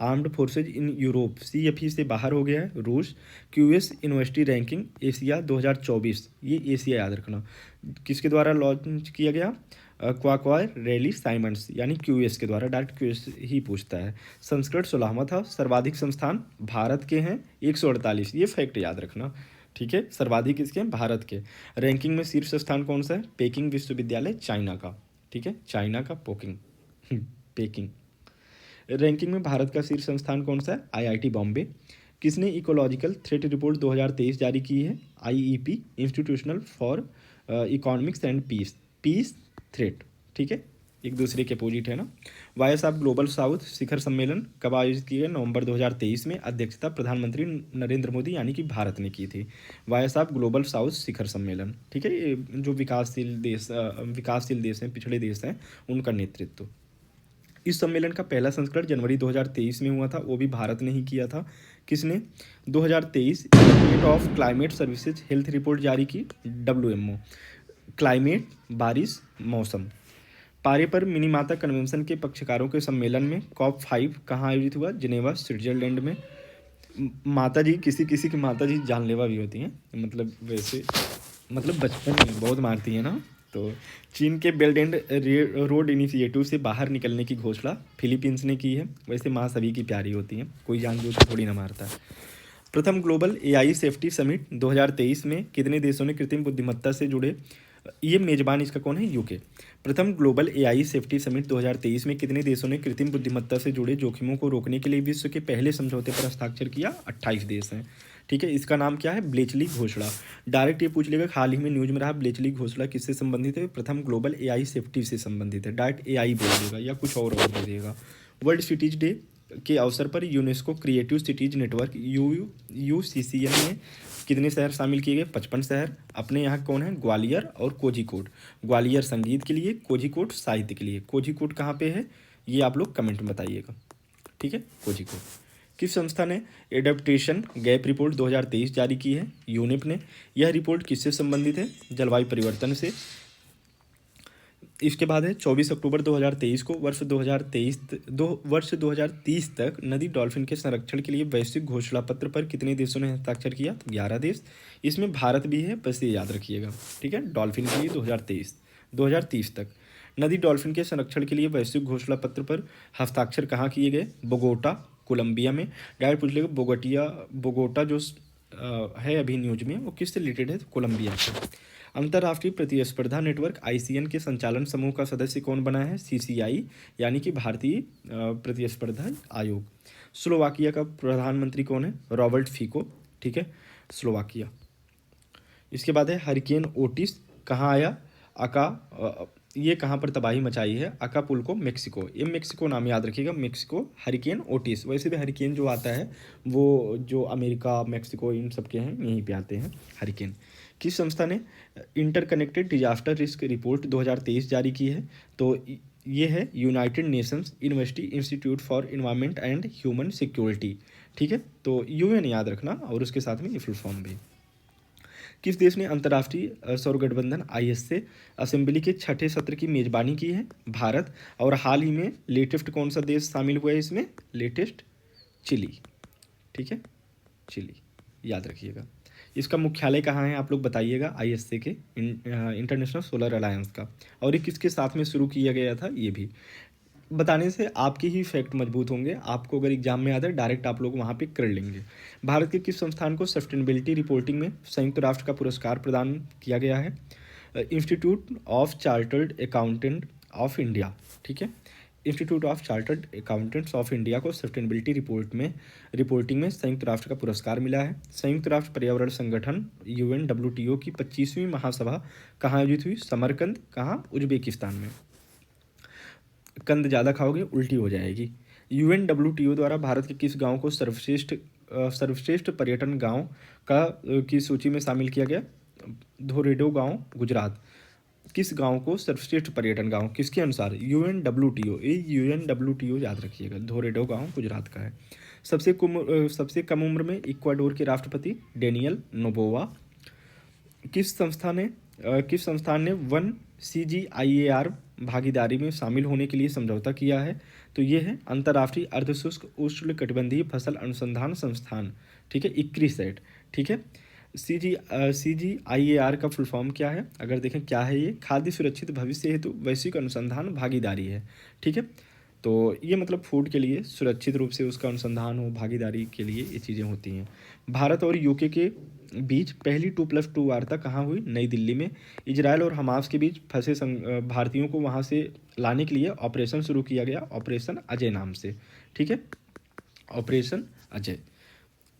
armed forces in Europe CFE से बाहर हो गया है? रूस। QS यूनिवर्सिटी रैंकिंग एशिया 2024, ये एशिया याद रखना, किसके द्वारा लॉन्च किया गया? क्वाक्वायर रैली साइमंड्स यानी QS के द्वारा। डायरेक्ट QS ही पूछता है। संस्कृत 16वां था। सर्वाधिक संस्थान भारत के हैं 148, ये फैक्ट याद रखना। ठीक है, सर्वाधिक किसके हैं? भारत के। रैंकिंग में शीर्ष स्थान कौन सा है? पेकिंग विश्वविद्यालय, चाइना का। ठीक है, चाइना का पेकिंग। रैंकिंग में भारत का शीर्ष संस्थान कौन सा है? IIT बॉम्बे। किसने इकोलॉजिकल थ्रेट रिपोर्ट 2023 जारी की है? IEP, institutional for economics and peace threat. ठीक है, एक दूसरे के अपोजिट है ना। वायसाब ग्लोबल साउथ शिखर सम्मेलन कब आयोजित किया गया? नवंबर 2023 में। अध्यक्षता प्रधानमंत्री नरेंद्र मोदी यानी कि भारत ने की थी। वायसाब ग्लोबल साउथ शिखर सम्मेलन। ठीक है, ये जो विकासशील देश हैं, पिछड़े देश हैं, उनका नेतृत्व। इस सम्मेलन का पहला संस्करण जनवरी 2023 में हुआ था, वो भी भारत ने ही किया था। किसने? 2023 institute of climate services health report जारी की, WMO। क्लाइमेट, बारिश, मौसम। पारे पर मिनीमाता कन्वेंशन के पक्षकारों के सम्मेलन में COP5 कहाँ आयोजित हुआ? जिनेवा, स्विट्जरलैंड में। माता जी, किसी किसी की माता जी जानलेवा भी होती हैं, मतलब बचपन में बहुत मारती हैं ना। तो चीन के बेल्ट एंड रोड इनिशिएटिव से बाहर निकलने की घोषणा फिलीपींस ने की है। वैसे माँ सभी की प्यारी होती हैं, कोई जानबूझ के थोड़ी ना मारता है। प्रथम ग्लोबल AI सेफ्टी समिट 2023 में कितने देशों ने कृत्रिम बुद्धिमत्ता से जुड़े? ये मेजबान इसका कौन है? UK। प्रथम ग्लोबल AI सेफ्टी समिट 2023 में कितने देशों ने कृत्रिम बुद्धिमत्ता से जुड़े जोखिमों को रोकने के लिए विश्व के पहले समझौते पर हस्ताक्षर किया? 28 देश हैं। ठीक है, इसका नाम क्या है? ब्लेचली घोषणा। डायरेक्ट ये पूछ लेगा, हाल ही में न्यूज में रहा ब्लेचली घोषणा किससे संबंधित है? प्रथम ग्लोबल AI सेफ्टी से संबंधित है। डायरेक्ट AI बोल देगा या कुछ और दे देगा। वर्ल्ड सिटीज डे के अवसर पर UNESCO creative cities network UCCN में कितने शहर शामिल किए गए? 55 शहर। अपने यहाँ कौन है? ग्वालियर और कोझिकोड। ग्वालियर संगीत के लिए, कोझिकोड साहित्य के लिए। कोझिकोड कहाँ पे है? ये आप लोग कमेंट में बताइएगा। ठीक है, कोझिकोड। किस संस्था ने एडेप्टेशन गैप रिपोर्ट 2023 जारी की है? यूनिप ने। यह रिपोर्ट किससे संबंधित है? जलवायु परिवर्तन से। इसके बाद है 24 अक्टूबर 2023 को वर्ष 2030 तक नदी डॉल्फिन के संरक्षण के लिए वैश्विक घोषणा पत्र पर कितने देशों ने हस्ताक्षर किया? 11 देश। इसमें भारत भी है, बस ये याद रखिएगा, ठीक है। डॉल्फिन के लिए 2030 तक नदी डॉल्फिन के संरक्षण के लिए वैश्विक घोषणा पत्र पर हस्ताक्षर कहाँ किए गए? बोगोटा, कोलंबिया में। डायरेक्ट पूछ लेगा बोगोटा जो है अभी न्यूज में, वो किससे रिलेटेड है? कोलंबिया से। अंतर्राष्ट्रीय प्रतिस्पर्धा नेटवर्क आईसीएन के संचालन समूह का सदस्य कौन बना है? सीसीआई, यानी कि भारतीय प्रतिस्पर्धा आयोग। स्लोवाकिया का प्रधानमंत्री कौन है? रॉबर्ट फीको, ठीक है, स्लोवाकिया। इसके बाद है हरिकेन ओटिस कहाँ आया? ये कहाँ पर तबाही मचाई है? Acapulco, Mexico. ये मेक्सिको नाम याद रखिएगा, मेक्सिको। हरिकेन ओटिस, वैसे भी हरिकेन जो आता है वो जो अमेरिका, मेक्सिको, इन सब के हैं, यहीं पे आते हैं हरिकेन। किस संस्था ने इंटरकनेक्टेड डिजास्टर रिस्क रिपोर्ट 2023 जारी की है? तो ये है United Nations university institute for environment and human security, ठीक है। तो यूएन याद रखना, और उसके साथ में ये फुल फॉर्म भी। किस देश ने अंतर्राष्ट्रीय सौर गठबंधन आईएस से असेंबली के छठे सत्र की मेजबानी की है? भारत। और हाल ही में लेटेस्ट कौन सा देश शामिल हुआ है इसमें? लेटेस्ट चिली, ठीक है, चिली, याद रखिएगा। इसका मुख्यालय कहाँ है आप लोग बताइएगा? आईएसए के, इंटरनेशनल सोलर अलायंस का। और ये किसके साथ में शुरू किया गया था? ये भी बताने से आपके ही फैक्ट मजबूत होंगे। आपको अगर एग्जाम में आता है डायरेक्ट आप लोग वहाँ पे कर लेंगे। भारत के किस संस्थान को सस्टेनेबिलिटी रिपोर्टिंग में संयुक्त राष्ट्र का पुरस्कार प्रदान किया गया है? Institute of chartered accountant of India, ठीक है। Institute of chartered accountants of India को सस्टेनेबिलिटी रिपोर्टिंग में संयुक्त राष्ट्र का पुरस्कार मिला है। संयुक्त राष्ट्र पर्यावरण संगठन UNWTO की 25वीं महासभा कहाँ आयोजित हुई? समरकंद, कहाँ? उज्बेकिस्तान में। कंद ज़्यादा खाओगे उल्टी हो जाएगी। UNWTO द्वारा भारत के किस गांव को सर्वश्रेष्ठ पर्यटन गांव की सूची में शामिल किया गया? धोरेडो गांव, गुजरात। किस गांव को सर्वश्रेष्ठ पर्यटन गांव, किसके अनुसार? UNWTO। UNWTO याद रखिएगा। धोरेडो गांव गुजरात का है। सबसे कम उम्र में इक्वाडोर के राष्ट्रपति? Daniel Noboa. किस संस्थान ने वन CGIAR भागीदारी में शामिल होने के लिए समझौता किया है? तो ये है अंतर्राष्ट्रीय अर्धशुष्क उष्णकटिबंधीय फसल अनुसंधान संस्थान, ठीक है, इक्रिसैट, ठीक है। CGIAR का फुल फॉर्म क्या है? अगर देखें क्या है ये? खाद्य सुरक्षित भविष्य हेतु वैश्विक अनुसंधान भागीदारी है, ठीक है। तो ये मतलब फूड के लिए सुरक्षित रूप से उसका अनुसंधान हो, भागीदारी के लिए ये चीज़ें होती हैं। भारत और यूके के बीच पहली 2+2 वार्ता कहाँ हुई? नई दिल्ली में। इजरायल और हमास के बीच फंसे भारतीयों को वहाँ से लाने के लिए ऑपरेशन शुरू किया गया, ऑपरेशन अजय नाम से, ठीक है, ऑपरेशन अजय।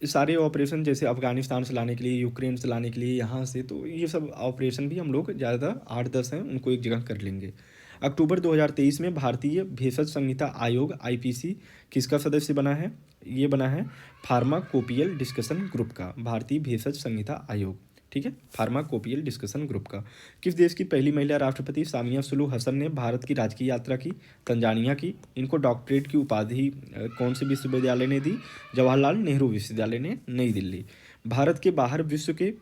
सारे ऑपरेशन जैसे अफगानिस्तान से लाने के लिए, यूक्रेन से लाने के लिए, यहाँ से, तो ये सब ऑपरेशन भी हम लोग ज़्यादा 8-10 हैं उनको एक जगह कर लेंगे। अक्टूबर 2023 में भारतीय भेषज संहिता आयोग IPC किसका सदस्य बना है? ये बना है फार्माकोपियल डिस्कशन ग्रुप का, भारतीय भेषज संहिता आयोग, ठीक है, फार्माकोपियल डिस्कशन ग्रुप का। किस देश की पहली महिला राष्ट्रपति सामिया सुलू हसन ने भारत की राजकीय यात्रा की? तंजानिया की। इनको डॉक्टरेट की उपाधि कौन से विश्वविद्यालय ने दी? जवाहरलाल नेहरू विश्वविद्यालय ने, नई दिल्ली। भारत के बाहर विश्व के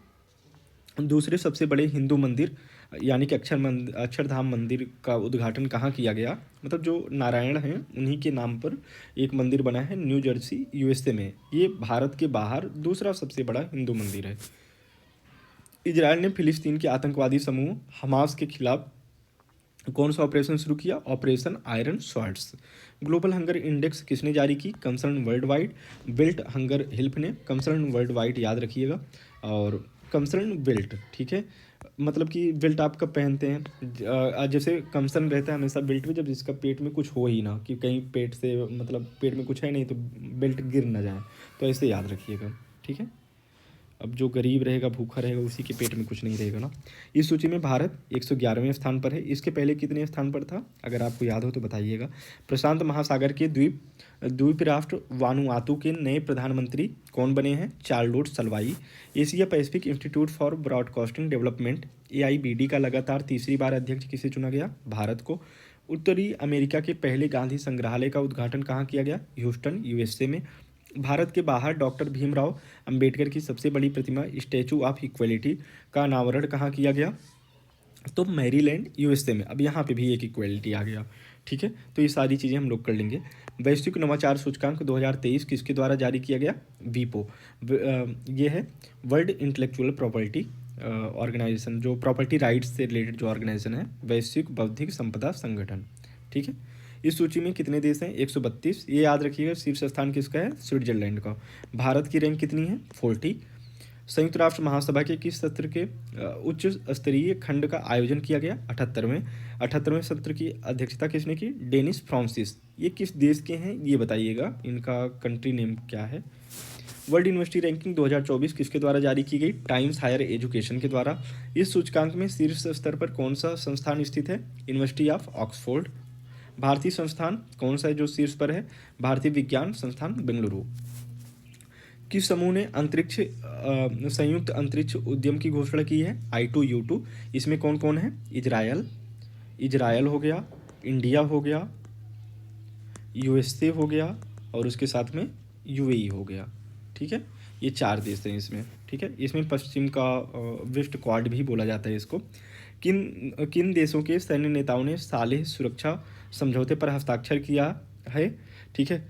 दूसरे सबसे बड़े हिंदू मंदिर यानी कि अक्षरधाम मंदिर का उद्घाटन कहाँ किया गया? मतलब जो नारायण हैं उन्हीं के नाम पर एक मंदिर बना है न्यू जर्सी USA में। ये भारत के बाहर दूसरा सबसे बड़ा हिंदू मंदिर है। इजरायल ने फिलिस्तीन के आतंकवादी समूह हमास के खिलाफ कौन सा ऑपरेशन शुरू किया? Operation iron swords. Global hunger index किसने जारी की? Concern world wide. Built hunger help ने। कंसर्न वर्ल्ड वाइड याद रखिएगा, और कंसर्न बिल्ट, ठीक है, मतलब कि बेल्ट आप कब पहनते हैं? जैसे कंसर्न रहता है हमेशा बेल्ट में, जब जिसका पेट में कुछ हो ही ना, कि कहीं पेट से मतलब पेट में कुछ है नहीं तो बेल्ट गिर ना जाए, तो ऐसे याद रखिएगा, ठीक है। अब जो गरीब रहेगा, भूखा रहेगा, उसी के पेट में कुछ नहीं रहेगा ना। इस सूची में भारत 111वें स्थान पर है। इसके पहले कितने स्थान पर था? अगर आपको याद हो तो बताइएगा। प्रशांत महासागर के द्वीप राष्ट्र वानुआतू के नए प्रधानमंत्री कौन बने हैं? Charlotte Salwai. Asia Pacific Institute for Broadcasting Development AIBD का लगातार तीसरी बार अध्यक्ष किसे चुना गया? भारत को। उत्तरी अमेरिका के पहले गांधी संग्रहालय का उद्घाटन कहाँ किया गया? ह्यूस्टन USA में। भारत के बाहर डॉक्टर भीमराव अंबेडकर की सबसे बड़ी प्रतिमा स्टैचू ऑफ इक्वलिटी का अनावरण कहाँ किया गया? तो मैरीलैंड यूएसए में। अब यहाँ पे भी एक इक्वलिटी आ गया। ठीक है, तो ये सारी चीज़ें हम लोग कर लेंगे। वैश्विक नवाचार सूचकांक 2023 किसके द्वारा जारी किया गया? वीपो। ये है वर्ल्ड इंटेलेक्चुअल प्रॉपर्टी ऑर्गेनाइजेशन, जो प्रॉपर्टी राइट्स से रिलेटेड जो ऑर्गेनाइजेशन है, वैश्विक बौद्धिक संपदा संगठन। ठीक है, इस सूची में कितने देश हैं? 132। ये याद रखिएगा, शीर्ष स्थान किसका है? स्विट्जरलैंड का। भारत की रैंक कितनी है? 40। संयुक्त राष्ट्र महासभा के किस सत्र के उच्च स्तरीय खंड का आयोजन किया गया? 78वें सत्र की अध्यक्षता किसने की? Dennis Francis. ये किस देश के हैं ये बताइएगा, इनका कंट्री नेम क्या है? वर्ल्ड यूनिवर्सिटी रैंकिंग 2024 किसके द्वारा जारी की गई? टाइम्स हायर एजुकेशन के द्वारा। इस सूचकांक में शीर्ष स्तर पर कौन सा संस्थान स्थित है? University of Oxford. भारतीय संस्थान कौन सा है जो शीर्ष पर है? भारतीय विज्ञान संस्थान बेंगलुरु। किस समूह ने अंतरिक्ष संयुक्त अंतरिक्ष उद्यम की घोषणा की है? I2U2। इसमें कौन कौन है? इजरायल हो गया, इंडिया हो गया, यूएसए हो गया, और उसके साथ में यूएई हो गया। ठीक है, ये 4 देश हैं इसमें। ठीक है, इसमें पश्चिम का वेस्ट क्वाड भी बोला जाता है इसको। किन किन देशों के सैन्य नेताओं ने सालेह सुरक्षा समझौते पर हस्ताक्षर किया है? ठीक है,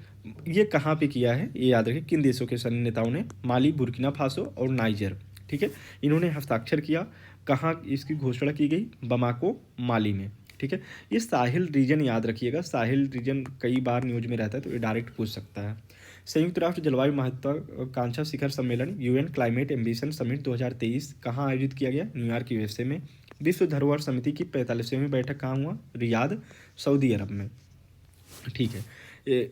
ये कहाँ पे किया है ये याद रखें। किन देशों के सैन्य नेताओं ने? माली, बुर्किना फासो और नाइजर। ठीक है, इन्होंने हस्ताक्षर किया। कहाँ इसकी घोषणा की गई? बमाको, माली में। ठीक है, ये साहिल रीजन याद रखिएगा, साहिल रीजन कई बार न्यूज में रहता है तो ये डायरेक्ट पूछ सकता है। संयुक्त राष्ट्र जलवायु महत्वाकांक्षा शिखर सम्मेलन यूएन क्लाइमेट एम्बिशन समिट 2023 कहाँ आयोजित किया गया? न्यूयॉर्क यूएसए में। विश्व धरोहर समिति की 45वीं बैठक कहाँ हुआ? रियाद, सऊदी अरब में। ठीक है,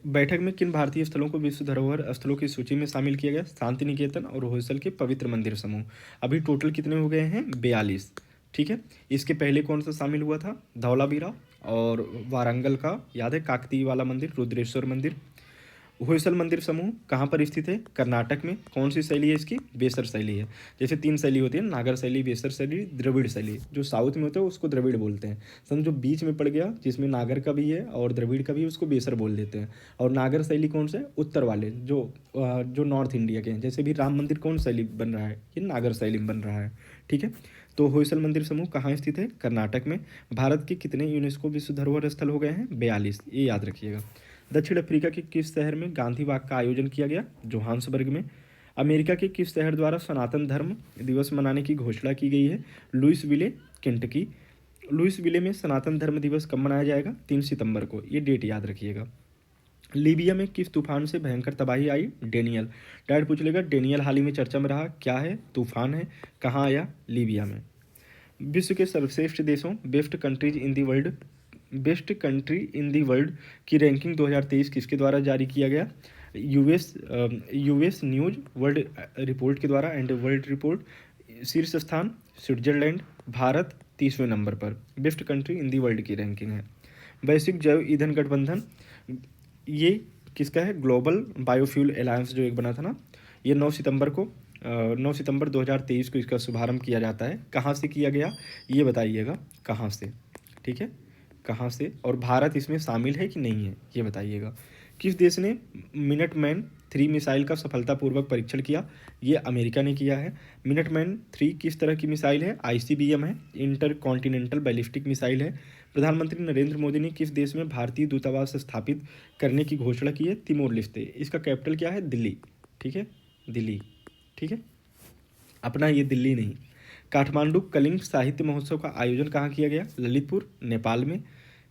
बैठक में किन भारतीय स्थलों को विश्व धरोहर स्थलों की सूची में शामिल किया गया? शांति निकेतन और होयसल के पवित्र मंदिर समूह। अभी टोटल कितने हो गए हैं? 42। ठीक है, इसके पहले कौन सा शामिल हुआ था? धौलावीरा और वारंगल का याद है, काकतीय वाला मंदिर, रुद्रेश्वर मंदिर। होयसल मंदिर समूह कहाँ पर स्थित है? कर्नाटक में। कौन सी शैली है इसकी? बेसर शैली है। जैसे 3 शैली होती है, नागर शैली, बेसर शैली, द्रविड़ शैली। जो साउथ में होता है उसको द्रविड़ बोलते हैं। समझो जो बीच में पड़ गया जिसमें नागर का भी है और द्रविड़ का भी है, उसको बेसर बोल देते हैं। और नागर शैली कौन सा है? उत्तर वाले जो नॉर्थ इंडिया के हैं। जैसे भी राम मंदिर कौन शैली बन रहा है? ये नागर शैली में बन रहा है। ठीक है, तो होयसल मंदिर समूह कहाँ स्थित है? कर्नाटक में। भारत के कितने यूनेस्को विश्व धरोहर स्थल हो गए हैं? 42। ये याद रखिएगा। दक्षिण अफ्रीका के किस शहर में गांधी वाक का आयोजन किया गया? जोहान्सबर्ग में। अमेरिका के किस शहर द्वारा सनातन धर्म दिवस मनाने की घोषणा की गई है? Louisville, Kentucky. लुइसविले में सनातन धर्म दिवस कब मनाया जाएगा? 3 सितंबर को। ये डेट याद रखिएगा। लीबिया में किस तूफान से भयंकर तबाही आई? डेनियल। डायरेक्ट पूछ लेगा, डेनियल हाल ही में चर्चा में रहा, क्या है? तूफान है। कहाँ आया? लीबिया में। विश्व के सर्वश्रेष्ठ देशों best country in the world की रैंकिंग 2023 किसके द्वारा जारी किया गया? यूएस न्यूज वर्ल्ड रिपोर्ट के द्वारा एंड वर्ल्ड रिपोर्ट। शीर्ष स्थान स्विट्जरलैंड। भारत 30वें नंबर पर best country in the world की रैंकिंग है। वैश्विक जैव ईंधन गठबंधन ये किसका है? ग्लोबल बायोफ्यूल अलायंस जो एक बना था ना, ये 9 सितंबर 2023 को इसका शुभारंभ किया जाता है। कहाँ से किया गया ये बताइएगा, कहाँ से? ठीक है, कहाँ से? और भारत इसमें शामिल है कि नहीं है ये बताइएगा। किस देश ने मिनटमैन 3 मिसाइल का सफलतापूर्वक परीक्षण किया? ये अमेरिका ने किया है। मिनटमैन 3 किस तरह की मिसाइल है? ICBM है, इंटर कॉन्टिनेंटल बैलिस्टिक मिसाइल है। प्रधानमंत्री नरेंद्र मोदी ने किस देश में भारतीय दूतावास स्थापित करने की घोषणा की है? Timor Leste. इसका कैपिटल क्या है? दिल्ली। ठीक है, दिल्ली। ठीक है, अपना ये दिल्ली नहीं। काठमांडू कलिंग साहित्य महोत्सव का आयोजन कहाँ किया गया? ललितपुर, नेपाल में।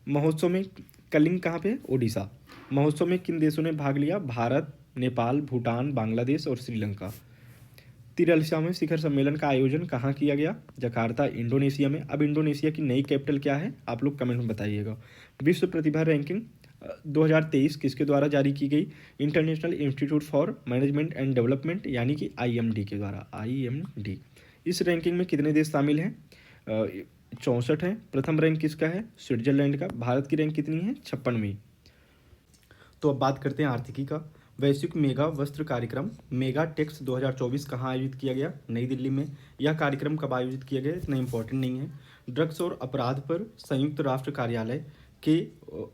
महोत्सव में कलिंग कहाँ पे? ओडिशा। महोत्सव में किन देशों ने भाग लिया? भारत, नेपाल, भूटान, बांग्लादेश और श्रीलंका। 43वें शिखर सम्मेलन का आयोजन कहाँ किया गया? जकार्ता, इंडोनेशिया में। अब इंडोनेशिया की नई कैपिटल क्या है? आप लोग कमेंट में बताइएगा। विश्व प्रतिभा रैंकिंग 2023 किसके द्वारा जारी की गई? International institute for management and development यानी कि IMD के द्वारा। IMD। इस रैंकिंग में कितने देश शामिल हैं? 64 है। प्रथम रैंक किसका है? स्विट्जरलैंड का। भारत की रैंक कितनी है? 56वीं। तो अब बात करते हैं आर्थिकी का। वैश्विक मेगा वस्त्र कार्यक्रम मेगा टेक्स 2024 कहाँ आयोजित किया गया? नई दिल्ली में। यह कार्यक्रम कब आयोजित किया गया इतना इंपॉर्टेंट नहीं है। ड्रग्स और अपराध पर संयुक्त राष्ट्र कार्यालय के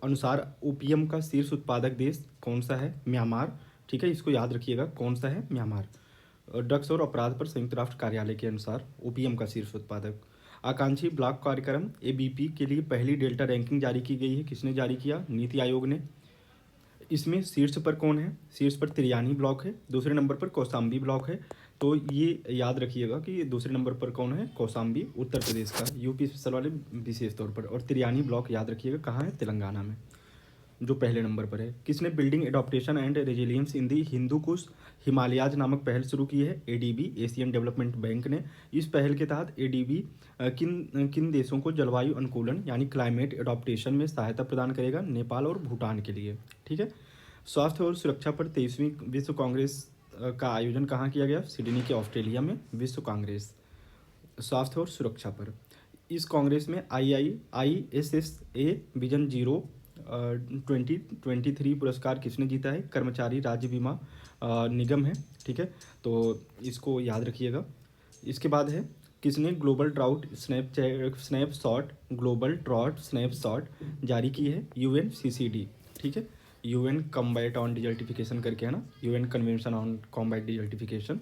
अनुसार ओपीएम का शीर्ष उत्पादक देश कौन सा है? म्यांमार, ठीक है, इसको याद रखिएगा। कौन सा है? म्यांमार। ड्रग्स और अपराध पर संयुक्त राष्ट्र कार्यालय के अनुसार ओपीएम का शीर्ष उत्पादक। आकांक्षी ब्लॉक कार्यक्रम एबीपी के लिए पहली डेल्टा रैंकिंग जारी की गई है। किसने जारी किया? नीति आयोग ने। इसमें शीर्ष पर कौन है? शीर्ष पर तिरयानी ब्लॉक है, दूसरे नंबर पर कौसाम्बी ब्लॉक है। तो ये याद रखिएगा कि दूसरे नंबर पर कौन है? कौसाम्बी, उत्तर प्रदेश का, यूपी स्पेशल वाले विशेष तौर पर। और तिरयानी ब्लॉक याद रखिएगा कहाँ है? तेलंगाना में, जो पहले नंबर पर है। किसने बिल्डिंग एडॉप्टेशन एंड रेजिलियंस इन दी हिंदू कुश हिमालयाज नामक पहल शुरू की है? एडीबी, एशियन डेवलपमेंट बैंक ने। इस पहल के तहत एडीबी किन किन देशों को जलवायु अनुकूलन यानी क्लाइमेट एडॉप्टेशन में सहायता प्रदान करेगा? नेपाल और भूटान के लिए। ठीक है। स्वास्थ्य और सुरक्षा पर 23वीं विश्व कांग्रेस का आयोजन कहाँ किया गया? सिडनी के ऑस्ट्रेलिया में विश्व कांग्रेस स्वास्थ्य और सुरक्षा पर। इस कांग्रेस में ISSA विजन 2023 पुरस्कार किसने जीता है? कर्मचारी राज्य बीमा निगम है। ठीक है, तो इसको याद रखिएगा। इसके बाद है किसने ग्लोबल ड्राउट स्नैपशॉट जारी की है? UNCCD। ठीक है, UN कम्बैट ऑन डिजर्टिफिकेशन करके है ना, UN convention on combat desertification.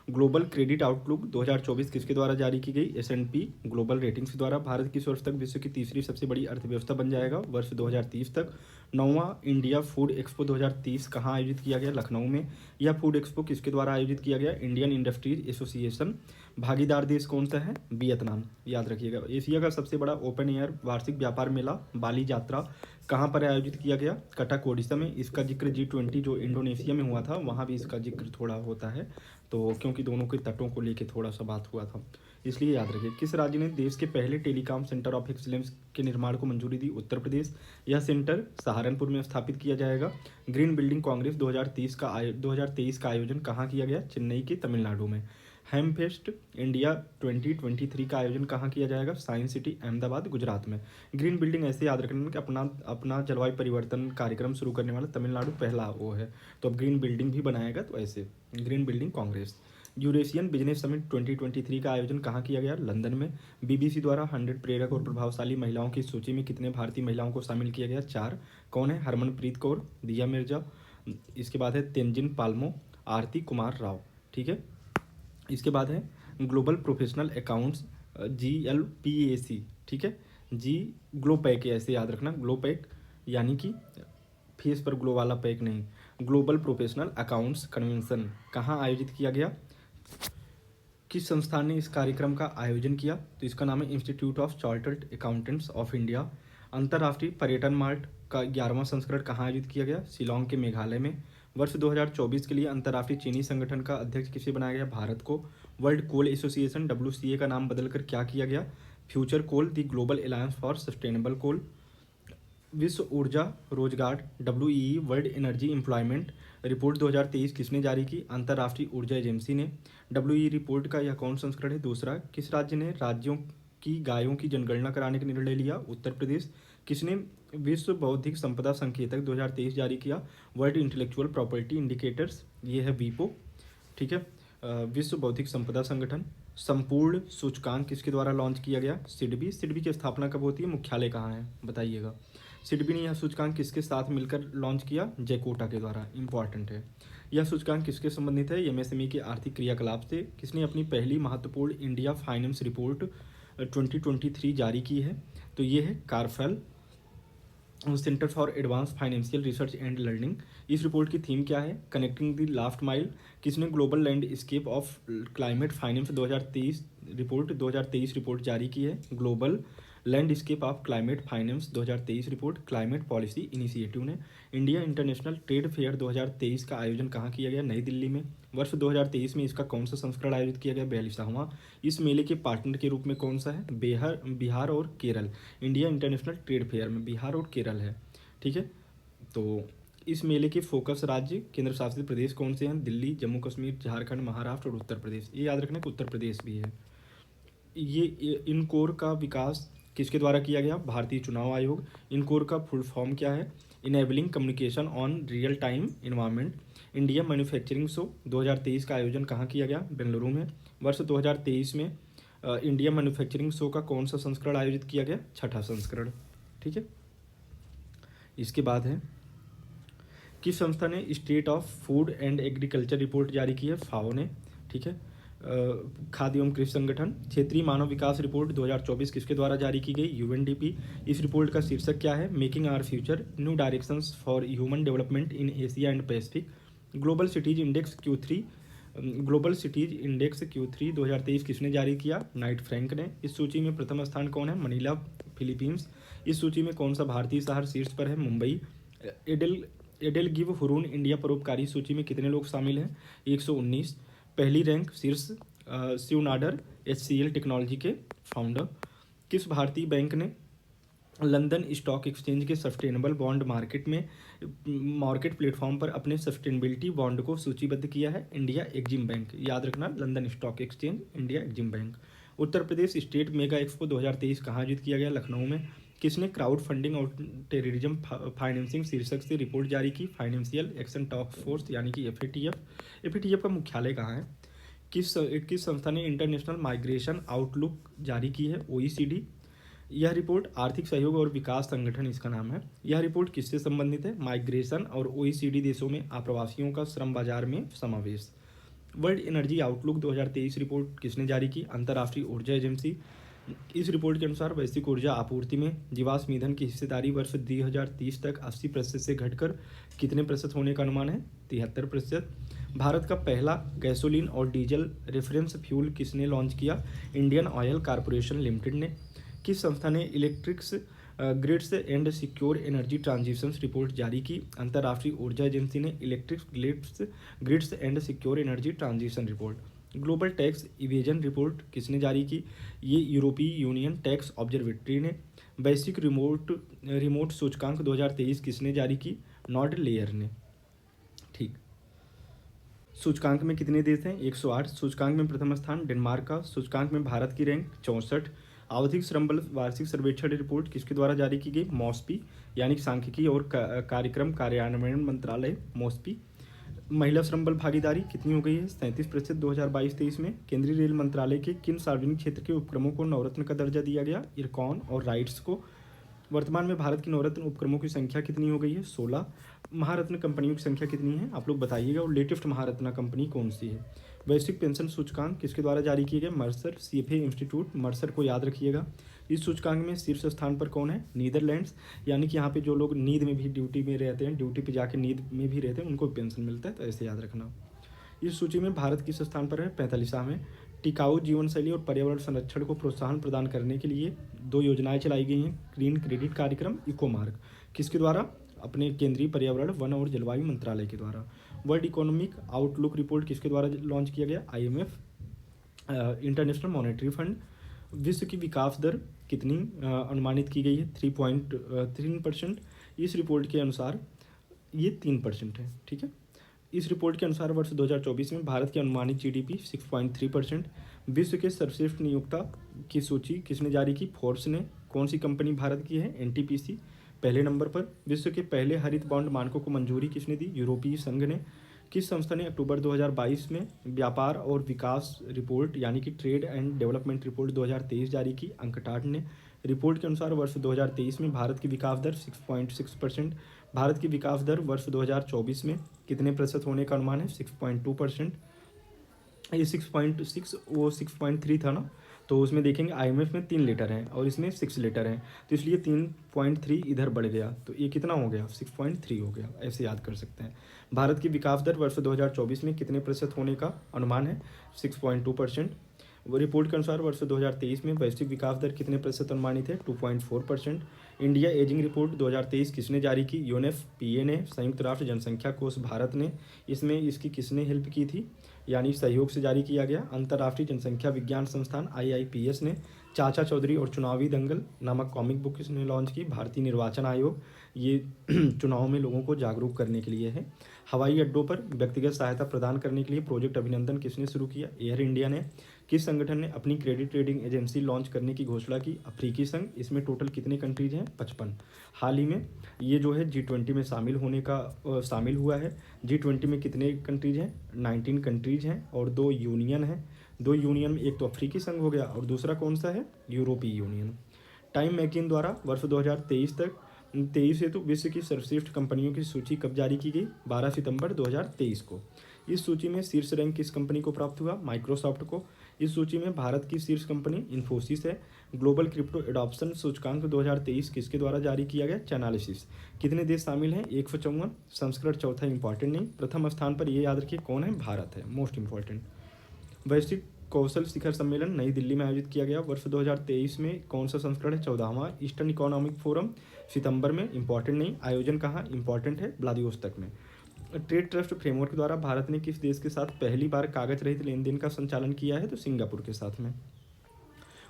Global credit outlook 2024 किसके द्वारा जारी की गई? S&P ग्लोबल रेटिंग्स के द्वारा। भारत किस वर्ष तक विश्व की तीसरी सबसे बड़ी अर्थव्यवस्था बन जाएगा? वर्ष 2030 तक। 9वां इंडिया फूड एक्सपो 2030 कहाँ आयोजित किया गया? लखनऊ में। यह फूड एक्सपो किसके द्वारा आयोजित किया गया? Indian industries association. भागीदार देश कौन सा है? वियतनाम, याद रखिएगा। एशिया का सबसे बड़ा ओपन एयर वार्षिक व्यापार मेला बाली यात्रा कहाँ पर आयोजित किया गया? कटक ओडिशा में। इसका जिक्र G20 जो इंडोनेशिया में हुआ था वहाँ भी इसका जिक्र थोड़ा होता है, तो क्योंकि दोनों के तटों को लेके थोड़ा सा बात हुआ था, इसलिए याद रखिए। किस राज्य ने देश के पहले टेलीकॉम सेंटर ऑफ एक्सीलेंस के निर्माण को मंजूरी दी? उत्तर प्रदेश। यह सेंटर सहारनपुर में स्थापित किया जाएगा। ग्रीन बिल्डिंग कांग्रेस 2023 का आयोजन कहाँ किया गया? चेन्नई के तमिलनाडु में। हेमफेस्ट इंडिया 2023 का आयोजन कहाँ किया जाएगा? साइंस सिटी अहमदाबाद गुजरात में। ग्रीन बिल्डिंग ऐसे याद रखना कि अपना जलवायु परिवर्तन कार्यक्रम शुरू करने वाला तमिलनाडु पहला वो है, तो अब ग्रीन बिल्डिंग भी बनाएगा, तो ऐसे green building Congress. Eurasian business summit 2023 का आयोजन कहाँ किया गया? लंदन में। BBC द्वारा 100 प्रेरक और प्रभावशाली महिलाओं की सूची में कितने भारतीय महिलाओं को शामिल किया गया? 4। कौन है? हरमनप्रीत कौर, दिया मिर्जा। इसके बाद है तेंजिन पाल्मो, आरती कुमार राव। ठीक है, इसके बाद है ग्लोबल प्रोफेशनल अकाउंट्स GLPAC। ठीक है, ग्लोपैक, ऐसे याद रखना, ग्लोपैक यानी कि फेस पर ग्लो वाला पैक नहीं। ग्लोबल प्रोफेशनल अकाउंट्स कन्वेंशन कहाँ आयोजित किया गया? किस संस्थान ने इस कार्यक्रम का आयोजन किया? तो इसका नाम है institute of chartered accountants of India. अंतर्राष्ट्रीय पर्यटन मार्ट का 11वां संस्करण कहाँ आयोजित किया गया? शिलोंग के मेघालय में। वर्ष 2024 के लिए अंतर्राष्ट्रीय चीनी संगठन का अध्यक्ष किसे बनाया गया? भारत को। वर्ल्ड कोल एसोसिएशन WCA का नाम बदलकर क्या किया गया? Future coal, the global alliance for sustainable coal. विश्व ऊर्जा रोजगार WEE world energy employment report 2023 किसने जारी की? अंतर्राष्ट्रीय ऊर्जा एजेंसी ने। WEE रिपोर्ट का यह कौन संस्करण है? दूसरा। किस राज्य ने राज्यों की गायों की जनगणना कराने का निर्णय लिया? उत्तर प्रदेश। किसने विश्व बौद्धिक संपदा संकेतक 2023 जारी किया? वर्ल्ड इंटेलेक्चुअल प्रॉपर्टी इंडिकेटर्स, ये है WIPO। ठीक है, विश्व बौद्धिक संपदा संगठन। संपूर्ण सूचकांक किसके द्वारा लॉन्च किया गया? सिडबी। सिडबी की स्थापना कब होती है? मुख्यालय कहाँ है? बताइएगा। सिडबी ने यह सूचकांक किसके साथ मिलकर लॉन्च किया? जयकोटा के द्वारा। इंपॉर्टेंट है। यह सूचकांक किसके संबंधित है? MSME के आर्थिक क्रियाकलाप से। किसने अपनी पहली महत्वपूर्ण इंडिया फाइनेंस रिपोर्ट 2023 जारी की है? तो ये है CAFRAL centre for advance financial research and learning. इस रिपोर्ट की थीम क्या है? Connecting the last mile. किसने global landscape of climate finance 2023 report जारी की है? Global landscape of climate finance 2023 report climate policy initiative ने। इंडिया इंटरनेशनल ट्रेड फेयर 2023 का आयोजन कहाँ किया गया? नई दिल्ली में। वर्ष 2023 में इसका कौन सा संस्करण आयोजित किया गया? 42वां। इस मेले के पार्टनर के रूप में कौन सा है? बिहार और Kerala. India International Trade fair में बिहार और केरल है। ठीक है, तो इस मेले के फोकस राज्य केंद्र शासित प्रदेश कौन से हैं? दिल्ली, जम्मू कश्मीर, झारखंड, महाराष्ट्र और उत्तर प्रदेश। ये याद रखना कि उत्तर प्रदेश भी है। ये इनकोर का विकास किसके द्वारा किया गया? भारतीय चुनाव आयोग। इनकोर का फुल फॉर्म क्या है? Enabling communication on real time environment. India manufacturing show 2023 का आयोजन कहाँ किया गया? बेंगलुरु में। वर्ष 2023 में इंडिया मैन्युफैक्चरिंग शो का कौन सा संस्करण आयोजित किया गया? 6ठा संस्करण। ठीक है, इसके बाद है किस संस्था ने state of food and agriculture report जारी की है? फाओ ने। ठीक है। खाद्य एवं कृषि संगठन। क्षेत्रीय मानव विकास रिपोर्ट 2024 किसके द्वारा जारी की गई? यूएनडीपी। इस रिपोर्ट का शीर्षक क्या है? Making our future, new directions for human development in Asia and Pacific. Global cities index Q3 2023 किसने जारी किया? नाइट फ्रैंक ने। इस सूची में प्रथम स्थान कौन है? Manila, Philippines. इस सूची में कौन सा भारतीय शहर शीर्ष पर है? मुंबई। एडेल एडेल गिव हुरून इंडिया परोपकारी सूची में कितने लोग शामिल हैं? 119। पहली रैंक शीर्ष शिव नाडर, HCL टेक्नोलॉजी के फाउंडर। किस भारतीय बैंक ने लंदन स्टॉक एक्सचेंज के सस्टेनेबल बॉन्ड मार्केट प्लेटफॉर्म पर अपने सस्टेनेबिलिटी बॉन्ड को सूचीबद्ध किया है? India Exim Bank. याद रखना, London Stock Exchange, India Exim Bank. Uttar Pradesh state mega expo 2023 कहाँ आयोजित किया गया? लखनऊ में। किसने क्राउड फंडिंग और टेररिज्म फाइनेंसिंग शीर्षक से रिपोर्ट जारी की? फाइनेंशियल एक्शन टास्क फोर्स यानी कि FATF। FATF का मुख्यालय कहाँ है? किस संस्था ने इंटरनेशनल माइग्रेशन आउटलुक जारी की है? OECD। यह रिपोर्ट आर्थिक सहयोग और विकास संगठन इसका नाम है। यह रिपोर्ट किससे संबंधित है? माइग्रेशन और OECD देशों में आप्रवासियों का श्रम बाजार में समावेश। वर्ल्ड एनर्जी आउटलुक 2023 रिपोर्ट किसने जारी की? अंतर्राष्ट्रीय ऊर्जा एजेंसी। इस रिपोर्ट के अनुसार वैश्विक ऊर्जा आपूर्ति में जीवाश्म ईंधन की हिस्सेदारी वर्ष 2030 तक 80% से घटकर कितने प्रतिशत होने का अनुमान है? 73%। भारत का पहला गैसोलीन और डीजल रेफरेंस फ्यूल किसने लॉन्च किया? इंडियन ऑयल कॉरपोरेशन लिमिटेड ने। किस संस्था ने electrics grids and secure energy transitions report जारी की? अंतर्राष्ट्रीय ऊर्जा एजेंसी ने electric grids and secure energy transition report. Global tax evasion report किसने जारी की? ये यूरोपीय यूनियन टैक्स ऑब्जर्वेटरी ने। वैश्विक रिमोट सूचकांक 2023 किसने जारी की? नॉर्ड लेयर ने। ठीक। सूचकांक में कितने देश हैं? 108। सूचकांक में प्रथम स्थान डेनमार्क का। सूचकांक में भारत की रैंक 64। आवधिक श्रम बल वार्षिक सर्वेक्षण रिपोर्ट किसके द्वारा जारी की गई? मॉस्पी यानी सांख्यिकी और कार्यक्रम कार्यान्वयन मंत्रालय, मॉस्पी। महिला श्रम बल भागीदारी कितनी हो गई है? 37% 2022-23 में। केंद्रीय रेल मंत्रालय के किन सार्वजनिक क्षेत्र के उपक्रमों को नवरत्न का दर्जा दिया गया? इरकॉन और राइट्स को। वर्तमान में भारत की नवरत्न उपक्रमों की संख्या कितनी हो गई है? 16। महारत्न कंपनियों की संख्या कितनी है? आप लोग बताइएगा। और लेटेस्ट महारत्न कंपनी कौन सी है? वैश्विक पेंशन सूचकांक किसके द्वारा जारी किए गए? मर्सर, CFA इंस्टीट्यूट, मर्सर को याद रखिएगा। इस सूचकांक में शीर्ष स्थान पर कौन है? नीदरलैंड्स। यानी कि यहाँ पे जो लोग नींद में भी ड्यूटी में रहते हैं, ड्यूटी पे जाके नींद में भी रहते हैं, उनको पेंशन मिलता है, तो ऐसे याद रखना। इस सूची में भारत किस स्थान पर है? 45वां। टिकाऊ जीवन शैली और पर्यावरण संरक्षण को प्रोत्साहन प्रदान करने के लिए 2 योजनाएं चलाई गई हैं। ग्रीन क्रेडिट कार्यक्रम, इको मार्ग, किसके द्वारा? अपने केंद्रीय पर्यावरण, वन और जलवायु मंत्रालय के द्वारा। वर्ल्ड इकोनॉमिक आउटलुक रिपोर्ट किसके द्वारा लॉन्च किया गया? IMF, international monetary fund. विश्व की विकास दर कितनी अनुमानित की गई है? 3% इस रिपोर्ट के अनुसार ये 3% है। ठीक है। इस रिपोर्ट के अनुसार वर्ष 2024 में भारत की अनुमानित GDP 6.3%। विश्व के सर्वश्रेष्ठ नियोक्ता की सूची किसने जारी की? फोर्ब्स ने। कौन सी कंपनी भारत की है? NTPC पहले नंबर पर। विश्व के पहले हरित बॉन्ड मानकों को मंजूरी किसने दी? यूरोपीय संघ ने। किस संस्था ने अक्टूबर 2022 में व्यापार और विकास रिपोर्ट यानी कि ट्रेड एंड डेवलपमेंट रिपोर्ट 2023 जारी की? अंकटाड ने। रिपोर्ट के अनुसार वर्ष 2023 में भारत की विकास दर 6.6%। भारत की विकास दर वर्ष 2024 में कितने प्रतिशत होने का अनुमान है? 6.2%। ये 6.6 वो 6.3 था ना, तो उसमें देखेंगे IMF में 3 लीटर हैं और इसमें 6 लीटर हैं, तो इसलिए 3.3 इधर बढ़ गया, तो ये कितना हो गया? 6.3 हो गया। ऐसे याद कर सकते हैं। भारत की विकास दर वर्ष 2024 में कितने प्रतिशत होने का अनुमान है? 6.2%। वो रिपोर्ट के अनुसार वर्ष 2023 में वैश्विक विकास दर कितने प्रतिशत अनुमानित है? 2.4%। इंडिया एजिंग रिपोर्ट 2023 किसने जारी की? UNFPA ने। संयुक्त राष्ट्र जनसंख्या कोष भारत ने। इसमें इसकी किसने हेल्प की थी, यानी सहयोग से जारी किया गया? अंतर्राष्ट्रीय जनसंख्या विज्ञान संस्थान IIPS ने। चाचा चौधरी और चुनावी दंगल नामक कॉमिक बुक किसने लॉन्च की? भारतीय निर्वाचन आयोग। ये चुनाव में लोगों को जागरूक करने के लिए है। हवाई अड्डों पर व्यक्तिगत सहायता प्रदान करने के लिए प्रोजेक्ट अभिनंदन किसने शुरू किया? एयर इंडिया ने। किस संगठन ने अपनी क्रेडिट रेटिंग एजेंसी लॉन्च करने की घोषणा की? अफ्रीकी संघ। इसमें टोटल कितने कंट्रीज हैं? 55। हाल ही में ये जो है G20 में शामिल हुआ है। G20 में कितने कंट्रीज हैं? 19 कंट्रीज हैं और 2 यूनियन हैं। 2 यूनियन में एक तो अफ्रीकी संघ हो गया और दूसरा कौन सा है? यूरोपीय यूनियन। टाइम मैगजीन द्वारा वर्ष 2023 तक 2023 हेतु विश्व की सर्वश्रेष्ठ कंपनियों की सूची कब जारी की गई? 12 सितंबर 2023 को। इस सूची में शीर्ष रैंक किस कंपनी को प्राप्त हुआ? माइक्रोसॉफ्ट को। इस सूची में भारत की शीर्ष कंपनी इन्फोसिस है। ग्लोबल क्रिप्टो एडॉप्शन सूचकांक 2023 किसके द्वारा जारी किया गया? चैनालिसिस। कितने देश शामिल हैं? 154। संस्करण चौथा इंपॉर्टेंट नहीं, प्रथम स्थान पर ये याद रखिए कौन है? भारत है, मोस्ट इंपॉर्टेंट। वैश्विक कौशल शिखर सम्मेलन नई दिल्ली में आयोजित किया गया वर्ष 2023 में कौन सा संस्करण है? 14वां। ईस्टर्न इकोनॉमिक फोरम सितंबर में, इंपॉर्टेंट नहीं। आयोजन कहाँ? इंपॉर्टेंट है, व्लादिवोस्तोक में। ट्रेड ट्रस्ट फ्रेमवर्क द्वारा भारत ने किस देश के साथ पहली बार कागज रहित लेन देन का संचालन किया है? तो सिंगापुर के साथ में।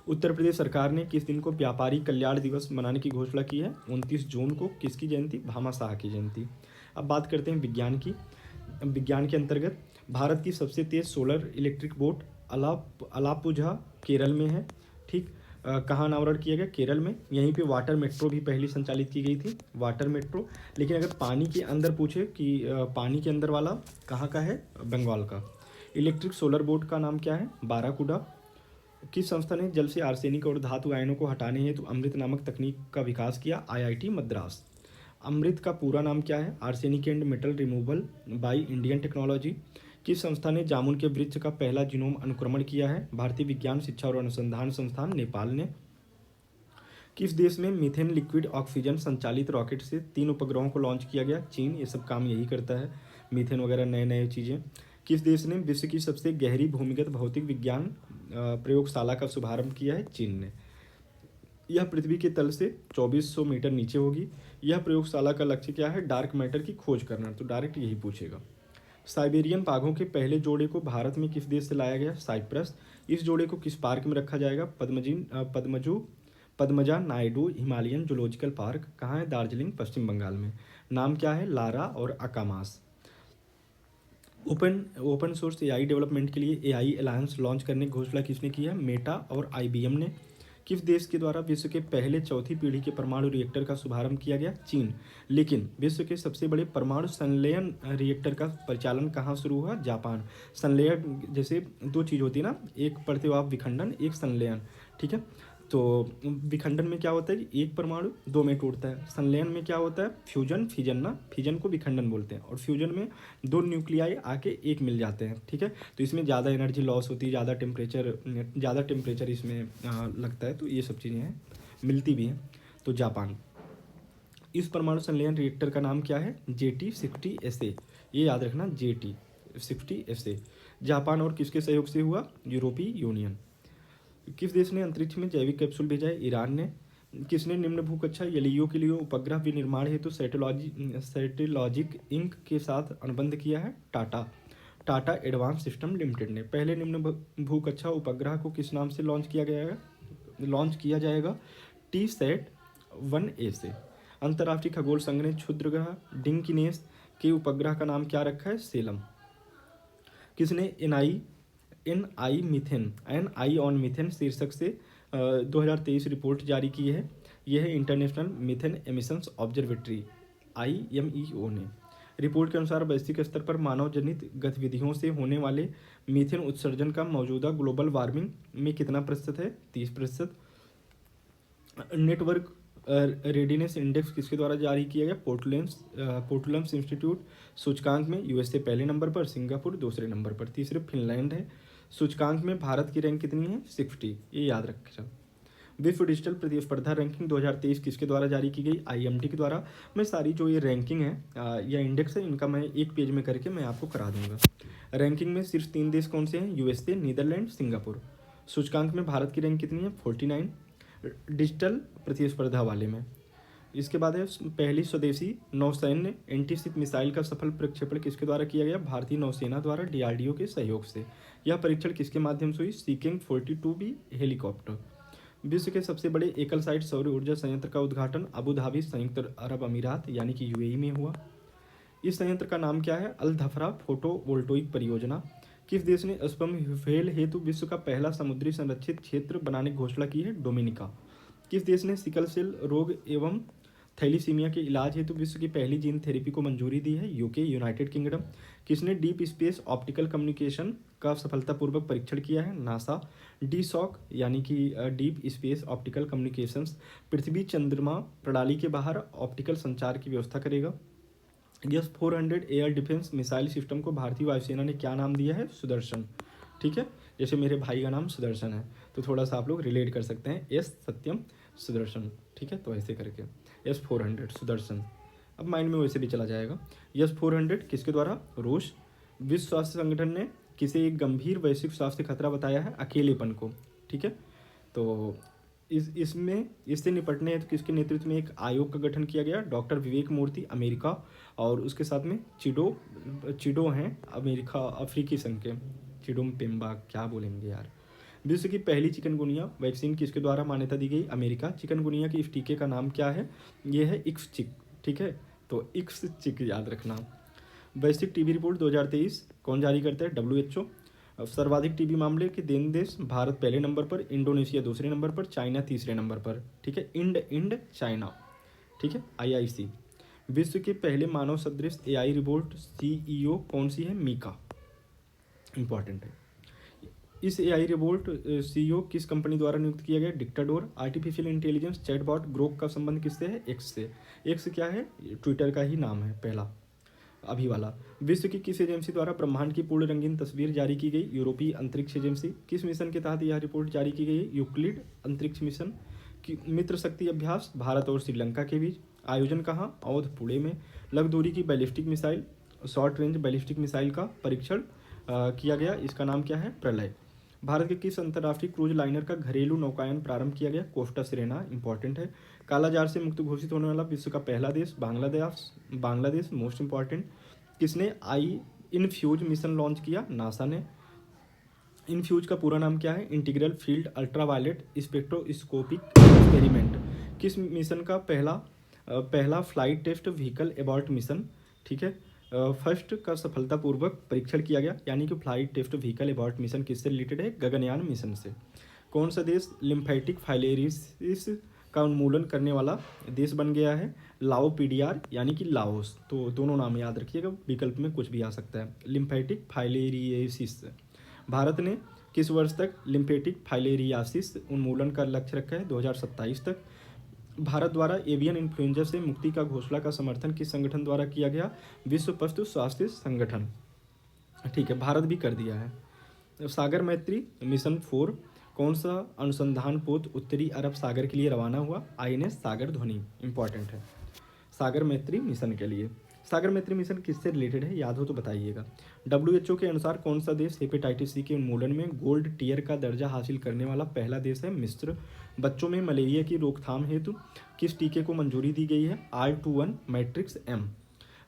उत्तर प्रदेश सरकार ने किस दिन को व्यापारी कल्याण दिवस मनाने की घोषणा की है? 29 जून को। किसकी जयंती? भामाशाह की जयंती। अब बात करते हैं विज्ञान की। विज्ञान के अंतर्गत भारत की सबसे तेज solar electric boat Alappuzha Kerala में है। ठीक, कहाँ अनावरण किया गया? केरल में। यहीं पे वाटर मेट्रो भी पहली संचालित की गई थी, वाटर मेट्रो। लेकिन अगर पानी के अंदर पूछे कि पानी के अंदर वाला कहाँ का है? बंगाल का। इलेक्ट्रिक सोलर बोट का नाम क्या है? बाराकूडा। किस संस्था ने जल से आर्सेनिक और धातु आयनों को हटाने हेतु अमृत नामक तकनीक का विकास किया? IIT मद्रास। अमृत का पूरा नाम क्या है? Arsenic and metal removal by Indian technology. किस संस्था ने जामुन के वृक्ष का पहला जीनोम अनुक्रमण किया है? भारतीय विज्ञान शिक्षा और अनुसंधान संस्थान, नेपाल ने। किस देश में मीथेन लिक्विड ऑक्सीजन संचालित रॉकेट से 3 उपग्रहों को लॉन्च किया गया? चीन। ये सब काम यही करता है, मीथेन वगैरह नए नए चीज़ें। किस देश ने विश्व की सबसे गहरी भूमिगत भौतिक विज्ञान प्रयोगशाला का शुभारंभ किया है? चीन ने। यह पृथ्वी के तल से 2400 मीटर नीचे होगी। यह प्रयोगशाला का लक्ष्य क्या है? डार्क मैटर की खोज करना, तो डायरेक्ट यही पूछेगा। साइबेरियन बाघों के पहले जोड़े को भारत में किस देश से लाया गया? साइप्रस। इस जोड़े को किस पार्क में रखा जाएगा? Padmaja Naidu Himalayan zoological park. कहाँ है? दार्जिलिंग, पश्चिम बंगाल में। नाम क्या है? लारा और अकामास। ओपन सोर्स AI डेवलपमेंट के लिए AI अलायंस लॉन्च करने की घोषणा किसने की है? मेटा और IBM ने। किस देश के द्वारा विश्व के पहले चौथी पीढ़ी के परमाणु रिएक्टर का शुभारंभ किया गया? चीन। लेकिन विश्व के सबसे बड़े परमाणु संलयन रिएक्टर का परिचालन कहाँ शुरू हुआ? जापान। संलयन जैसे 2 चीज़ होती है ना, एक प्रतिवाप विखंडन, एक संलयन। ठीक है, तो विखंडन में क्या होता है कि एक परमाणु 2 में टूटता है। संलयन में क्या होता है? फिजन ना, फिजन को विखंडन बोलते हैं। और फ्यूजन में 2 न्यूक्लियाई आके एक मिल जाते हैं। ठीक है, तो इसमें ज़्यादा एनर्जी लॉस होती है, ज़्यादा टेम्परेचर इसमें लगता है, तो ये सब चीज़ें हैं, मिलती भी हैं। तो जापान। इस परमाणु संलयन रिएक्टर का नाम क्या है? JT60SA। ये याद रखना, JT60SA। जापान और किसके सहयोग से हुआ? यूरोपीय यूनियन। किस देश ने अंतरिक्ष में जैविक कैप्सूल भेजा है? ईरान ने। किसने निम्न भूकक्षा एलईओ के लिए उपग्रह विनिर्माण हेतु सैटेलॉजिक इंक के साथ अनुबंध किया है? टाटा एडवांस सिस्टम लिमिटेड ने। पहले निम्न भूकक्षा उपग्रह को किस नाम से लॉन्च किया जाएगा? TSAT-1A से। अंतर्राष्ट्रीय खगोल संघ ने क्षुद्रग्रह डिंकिनेस के उपग्रह का नाम क्या रखा है? सेलम। किसने NI ऑन मीथेन शीर्षक से 2023 रिपोर्ट जारी की है? यह है international methane emissions observatory, IMEO ने। रिपोर्ट के अनुसार वैश्विक स्तर पर मानव जनित गतिविधियों से होने वाले मीथेन उत्सर्जन का मौजूदा ग्लोबल वार्मिंग में कितना प्रतिशत है? 30%। नेटवर्क रेडीनेस इंडेक्स किसके द्वारा जारी किया गया? पोर्टलम्स इंस्टीट्यूट। सूचकांक में USA पहले नंबर पर, सिंगापुर दूसरे नंबर पर, तीसरे फिनलैंड है। सूचकांक में भारत की रैंक कितनी है? 60। ये याद रखें। विश्व डिजिटल प्रतिस्पर्धा रैंकिंग 2023 किसके द्वारा जारी की गई? IMD के द्वारा। मैं सारी जो ये रैंकिंग है या इंडेक्स है, इनका मैं एक पेज में करके मैं आपको करा दूंगा। रैंकिंग में सिर्फ 3 देश कौन से हैं? USA, Netherland, Singapore. सूचकांक में भारत की रैंक कितनी है? 49 डिजिटल प्रतिस्पर्धा वाले में। इसके बाद है पहली स्वदेशी नौसैन्य एंटीशिप मिसाइल का सफल प्रक्षेपण किसके द्वारा किया गया? भारतीय नौसेना द्वारा DRDO के सहयोग से। यह परीक्षण किसके माध्यम से हुई? सीकेंग 42B हेलीकॉप्टर। विश्व के सबसे बड़े एकल साइट सौर ऊर्जा संयंत्र का उद्घाटन अबू धाबी, संयुक्त अरब अमीरात यानी कि UAE में हुआ। इस संयंत्र का नाम क्या है? अल धफरा फोटोवोल्टोइक परियोजना। किस देश ने स्पर्म फेल हेतु विश्व का पहला समुद्री संरक्षित क्षेत्र बनाने की घोषणा की है? डोमिनिका। किस देश ने सिकल सेल रोग एवं थैलीसीमिया के इलाज हेतु विश्व की पहली जीन थेरेपी को मंजूरी दी है? UK, United kingdom. किसने डीप स्पेस ऑप्टिकल कम्युनिकेशन का सफलतापूर्वक परीक्षण किया है? नासा। डीसॉक यानी कि डीप स्पेस ऑप्टिकल कम्युनिकेशंस पृथ्वी चंद्रमा प्रणाली के बाहर ऑप्टिकल संचार की व्यवस्था करेगा। S-400 air defence missile system को भारतीय वायुसेना ने क्या नाम दिया है? सुदर्शन। ठीक है, जैसे मेरे भाई का नाम सुदर्शन है तो थोड़ा सा आप लोग रिलेट कर सकते हैं, एस सत्यम सुदर्शन। ठीक है, तो ऐसे करके S-400 सुदर्शन, अब माइंड में वैसे भी चला जाएगा। S-400 किसके द्वारा? रूस। विश्व स्वास्थ्य संगठन ने किसे एक गंभीर वैश्विक स्वास्थ्य खतरा बताया है? अकेलेपन को। ठीक है, तो इसमें इससे निपटने हेतु किसके नेतृत्व में एक आयोग का गठन किया गया? डॉक्टर विवेक मूर्ति, अमेरिका, और उसके साथ में चिडो हैं अमेरिका, अफ्रीकी संघ के। चिडोम पेम्बा, क्या बोलेंगे यार। विश्व की पहली चिकनगुनिया वैक्सीन किसके द्वारा मान्यता दी गई? अमेरिका। चिकनगुनिया के इस टीके का नाम क्या है? ये है इक्सचिक। ठीक है, तो इक्सचिक याद रखना। वैश्विक टीबी रिपोर्ट 2023 कौन जारी करता है? WHO। सर्वाधिक टीबी मामले के देन देश, भारत पहले नंबर पर, इंडोनेशिया दूसरे नंबर पर, चाइना तीसरे नंबर पर। ठीक है, इंड चाइना। ठीक है, IIC। विश्व के पहले मानव सदृश AI रोबोट CEO कौन सी है? मीका। इंपॉर्टेंट है। इस AI रोबोट CEO किस कंपनी द्वारा नियुक्त किया गया? डिक्टाडोर। आर्टिफिशियल इंटेलिजेंस चैटबॉट ग्रोक का संबंध किससे है? एक्स से। एक्स क्या है? ट्विटर का ही नाम है पहला, अभी वाला। विश्व की किस एजेंसी द्वारा ब्रह्मांड की पूर्ण रंगीन तस्वीर जारी की गई? यूरोपीय अंतरिक्ष एजेंसी। किस मिशन के तहत यह रिपोर्ट जारी की गई? यूक्लिड अंतरिक्ष मिशन। की मित्र शक्ति अभ्यास भारत और श्रीलंका के बीच। आयोजन कहाँ? अवध, पुणे में। लघु दूरी की ballistic missile, short range ballistic missile का परीक्षण किया गया, इसका नाम क्या है? प्रलय। भारत के किस अंतर्राष्ट्रीय क्रूज लाइनर का घरेलू नौकायन प्रारंभ किया गया? Costa Serena. इंपॉर्टेंट है। कालाजार से मुक्त घोषित होने वाला विश्व का पहला देश? बांग्लादेश। Most important. किसने इनफ्यूज मिशन लॉन्च किया? नासा ने। इनफ्यूज का पूरा नाम क्या है? Integral field ultraviolet spectroscopic experiment. किस मिशन का पहला flight test vehicle abort mission? ठीक है, फर्स्ट का सफलतापूर्वक परीक्षण किया गया, यानी कि flight test vehicle abort mission किससे रिलेटेड है? गगनयान मिशन से। कौन सा देश लिम्फेटिक फाइलेरिसिस का उन्मूलन करने वाला देश बन गया है? लाओपीडियार यानी कि लाओस। तो दोनों नाम याद रखिएगा, विकल्प में कुछ भी आ सकता है। लिम्फेटिक फाइलेरियोसिस। भारत ने किस वर्ष तक लिम्फेटिक फाइलेरियासिस उन्मूलन का लक्ष्य रखा है? 2027 तक। भारत द्वारा एवियन इन्फ्लुएंजा से मुक्ति का घोषणा का समर्थन किस संगठन द्वारा किया गया? विश्व पशु स्वास्थ्य संगठन। ठीक है, भारत भी कर दिया है। सागर मैत्री मिशन 4 कौन सा अनुसंधान पोत उत्तरी अरब सागर के लिए रवाना हुआ? INS सागर ध्वनि। इंपॉर्टेंट है सागर मैत्री मिशन के लिए। सागर मैत्री मिशन किससे रिलेटेड है? याद हो तो बताइएगा। WHO के अनुसार कौन सा देश हेपेटाइटिस C के उन्मूलन में गोल्ड टियर का दर्जा हासिल करने वाला पहला देश है? मिस्र। बच्चों में मलेरिया की रोकथाम हेतु किस टीके को मंजूरी दी गई है? R21 matrix M।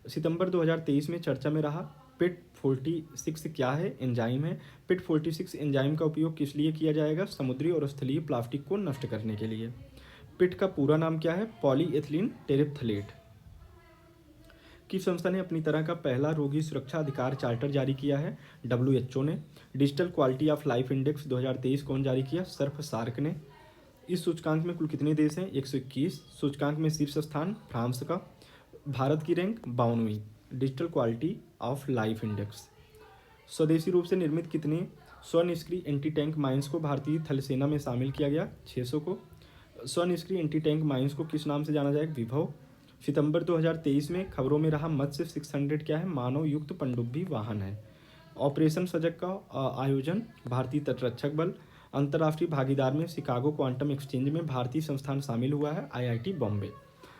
सितंबर 2023 में चर्चा में रहा पिट 46 क्या है? एंजाइम है। पिट 46 एंजाइम का उपयोग किस लिए किया जाएगा? समुद्री और स्थलीय प्लास्टिक को नष्ट करने के लिए। पिट का पूरा नाम क्या है? पॉलीएथिलीन टेरेप्थलेट। किस संस्था ने अपनी तरह का पहला रोगी सुरक्षा अधिकार चार्टर जारी किया है? WHO ने। Digital quality of life index 2023 कौन जारी किया? सर्फ सार्क ने। इस सूचकांक में कुल कितने देश हैं? 121। सूचकांक में शीर्ष स्थान फ्रांस का। भारत की रैंक 52वीं। Digital quality of life index. स्वदेशी रूप से निर्मित कितने स्वनिष्क्रिय एंटी टैंक माइंस को भारतीय थल सेना में शामिल किया गया? 600 को। स्वनिष्क्रिय एंटी टैंक माइंस को किस नाम से जाना जाएगा? विभव। सितंबर 2023 में खबरों में रहा मत्स्य 600 क्या है? मानव युक्त पनडुब्बी वाहन है। ऑपरेशन सजग का आयोजन भारतीय तटरक्षक बल। अंतर्राष्ट्रीय भागीदार में शिकागो क्वांटम एक्सचेंज में भारतीय संस्थान शामिल हुआ है? IIT बॉम्बे।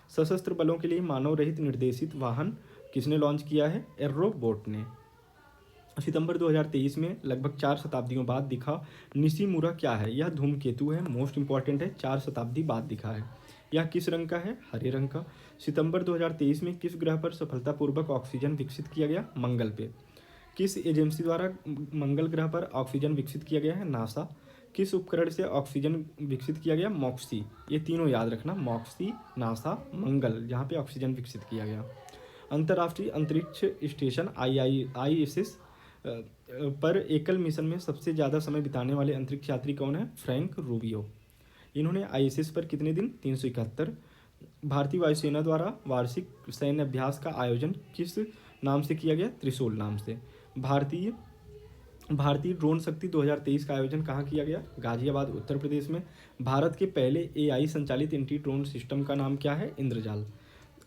सशस्त्र बलों के लिए मानव रहित निर्देशित वाहन किसने लॉन्च किया है? एर्रोबोट ने। सितंबर 2023 में लगभग 4 शताब्दियों बाद दिखा निशिमुरा क्या है? यह धूमकेतु है। मोस्ट इंपॉर्टेंट है, 4 शताब्दी बाद दिखा है। यह किस रंग का है? हरे रंग का। सितंबर 2023 में किस ग्रह पर सफलतापूर्वक ऑक्सीजन विकसित किया गया? मंगल पे। किस एजेंसी द्वारा मंगल ग्रह पर ऑक्सीजन विकसित किया गया है? नासा। किस उपकरण से ऑक्सीजन विकसित किया गया? मॉक्सी। ये तीनों याद रखना, मॉक्सी, नासा, मंगल, जहाँ पे ऑक्सीजन विकसित किया गया। अंतर्राष्ट्रीय अंतरिक्ष स्टेशन ISS पर एकल मिशन में सबसे ज़्यादा समय बिताने वाले अंतरिक्ष यात्री कौन है? Frank Rubio. इन्होंने ISS पर कितने दिन? 371। भारतीय वायुसेना द्वारा वार्षिक सैन्य अभ्यास का आयोजन किस नाम से किया गया? त्रिशूल नाम से। भारतीय भारतीय ड्रोन शक्ति 2023 का आयोजन कहाँ किया गया? गाजियाबाद, उत्तर प्रदेश में। भारत के पहले एआई संचालित एंटी ड्रोन सिस्टम का नाम क्या है? इंद्रजाल।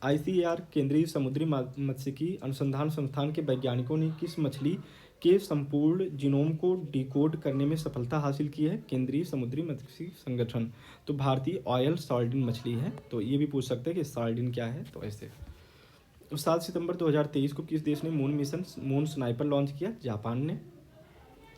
आईसीएआर केंद्रीय समुद्री मत्स्यिकी अनुसंधान संस्थान के वैज्ञानिकों ने किस मछली के संपूर्ण जीनोम को डिकोड करने में सफलता हासिल की है? केंद्रीय समुद्री मत्स्यिकी संगठन। तो भारतीय ऑयल सार्डिन मछली है। तो ये भी पूछ सकते हैं कि सार्डिन क्या है, तो ऐसे। 7 सितंबर 2023 को किस देश ने मून स्नाइपर लॉन्च किया? जापान ने।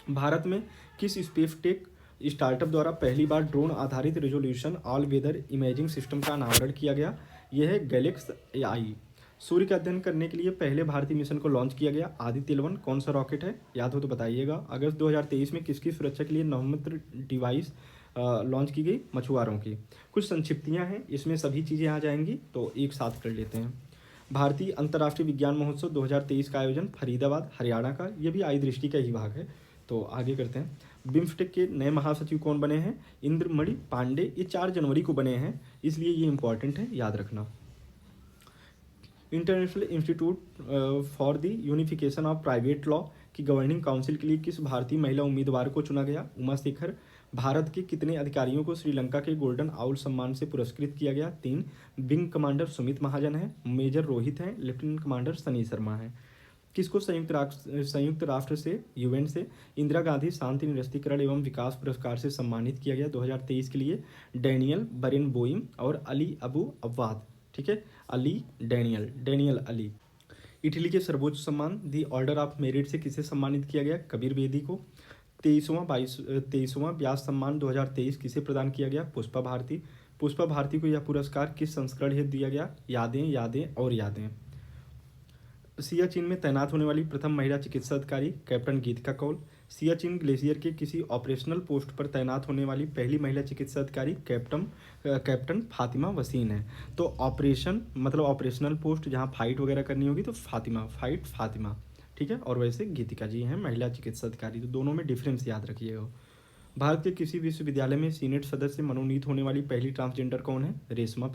भारत में किस स्पेसटेक स्टार्टअप द्वारा पहली बार ड्रोन आधारित resolution all weather imaging system का अनावरण किया गया? यह है गैलेक्स एआई। सूर्य का अध्ययन करने के लिए पहले भारतीय मिशन को लॉन्च किया गया? आदित्य 11 कौन सा रॉकेट है? याद हो तो बताइएगा। अगस्त 2023 में किसकी सुरक्षा के लिए नवमित्र डिवाइस लॉन्च की गई? मछुआरों की। कुछ संक्षिप्तियाँ हैं, इसमें सभी चीज़ें आ जाएंगी, तो एक साथ कर लेते हैं। भारतीय अंतर्राष्ट्रीय विज्ञान महोत्सव 2023 का आयोजन फरीदाबाद, हरियाणा का। ये भी आई दृष्टि का ही भाग है। तो आगे करते हैं। बिम्स्टेक के नए महासचिव कौन बने हैं? इंद्रमणि पांडे। ये 4 जनवरी को बने हैं, इसलिए ये इंपॉर्टेंट है, याद रखना। International institute for the unification of private law की गवर्निंग काउंसिल के लिए किस भारतीय महिला उम्मीदवार को चुना गया? उमा शेखर। भारत के कितने अधिकारियों को श्रीलंका के गोल्डन आउल सम्मान से पुरस्कृत किया गया? 3। विंग कमांडर सुमित महाजन है, मेजर रोहित है, लेफ्टिनेंट कमांडर सनी शर्मा है। किसको संयुक्त राष्ट्र से यूएन से इंदिरा गांधी शांति निरस्तीकरण एवं विकास पुरस्कार से सम्मानित किया गया 2023 के लिए? डैनियल बरेनबोइम और अली अबू अव्वाद। ठीक है, डैनियल अली। इटली के सर्वोच्च सम्मान दी ऑर्डर ऑफ मेरिट से किसे सम्मानित किया गया? कबीर बेदी को। 23वां व्यास सम्मान 2023 किसे प्रदान किया गया? पुष्पा भारती को यह पुरस्कार किस संस्करण हेतु दिया गया? यादें और यादें। सियाचिन में तैनात होने वाली प्रथम महिला चिकित्सा अधिकारी? कैप्टन गीतिका कौल। सियाचिन ग्लेशियर के किसी ऑपरेशनल पोस्ट पर तैनात होने वाली पहली महिला चिकित्सा अधिकारी? कैप्टन फातिमा वसीन है। तो ऑपरेशन मतलब ऑपरेशनल पोस्ट जहां फाइट वगैरह करनी होगी तो फातिमा। ठीक है, और वैसे गीतिका जी हैं महिला चिकित्सा अधिकारी। तो दोनों में डिफरेंस याद रखिएगा। भारत के किसी विश्वविद्यालय में सीनेट सदस्य मनोनीत होने वाली पहली ट्रांसजेंडर कौन है? रेशमा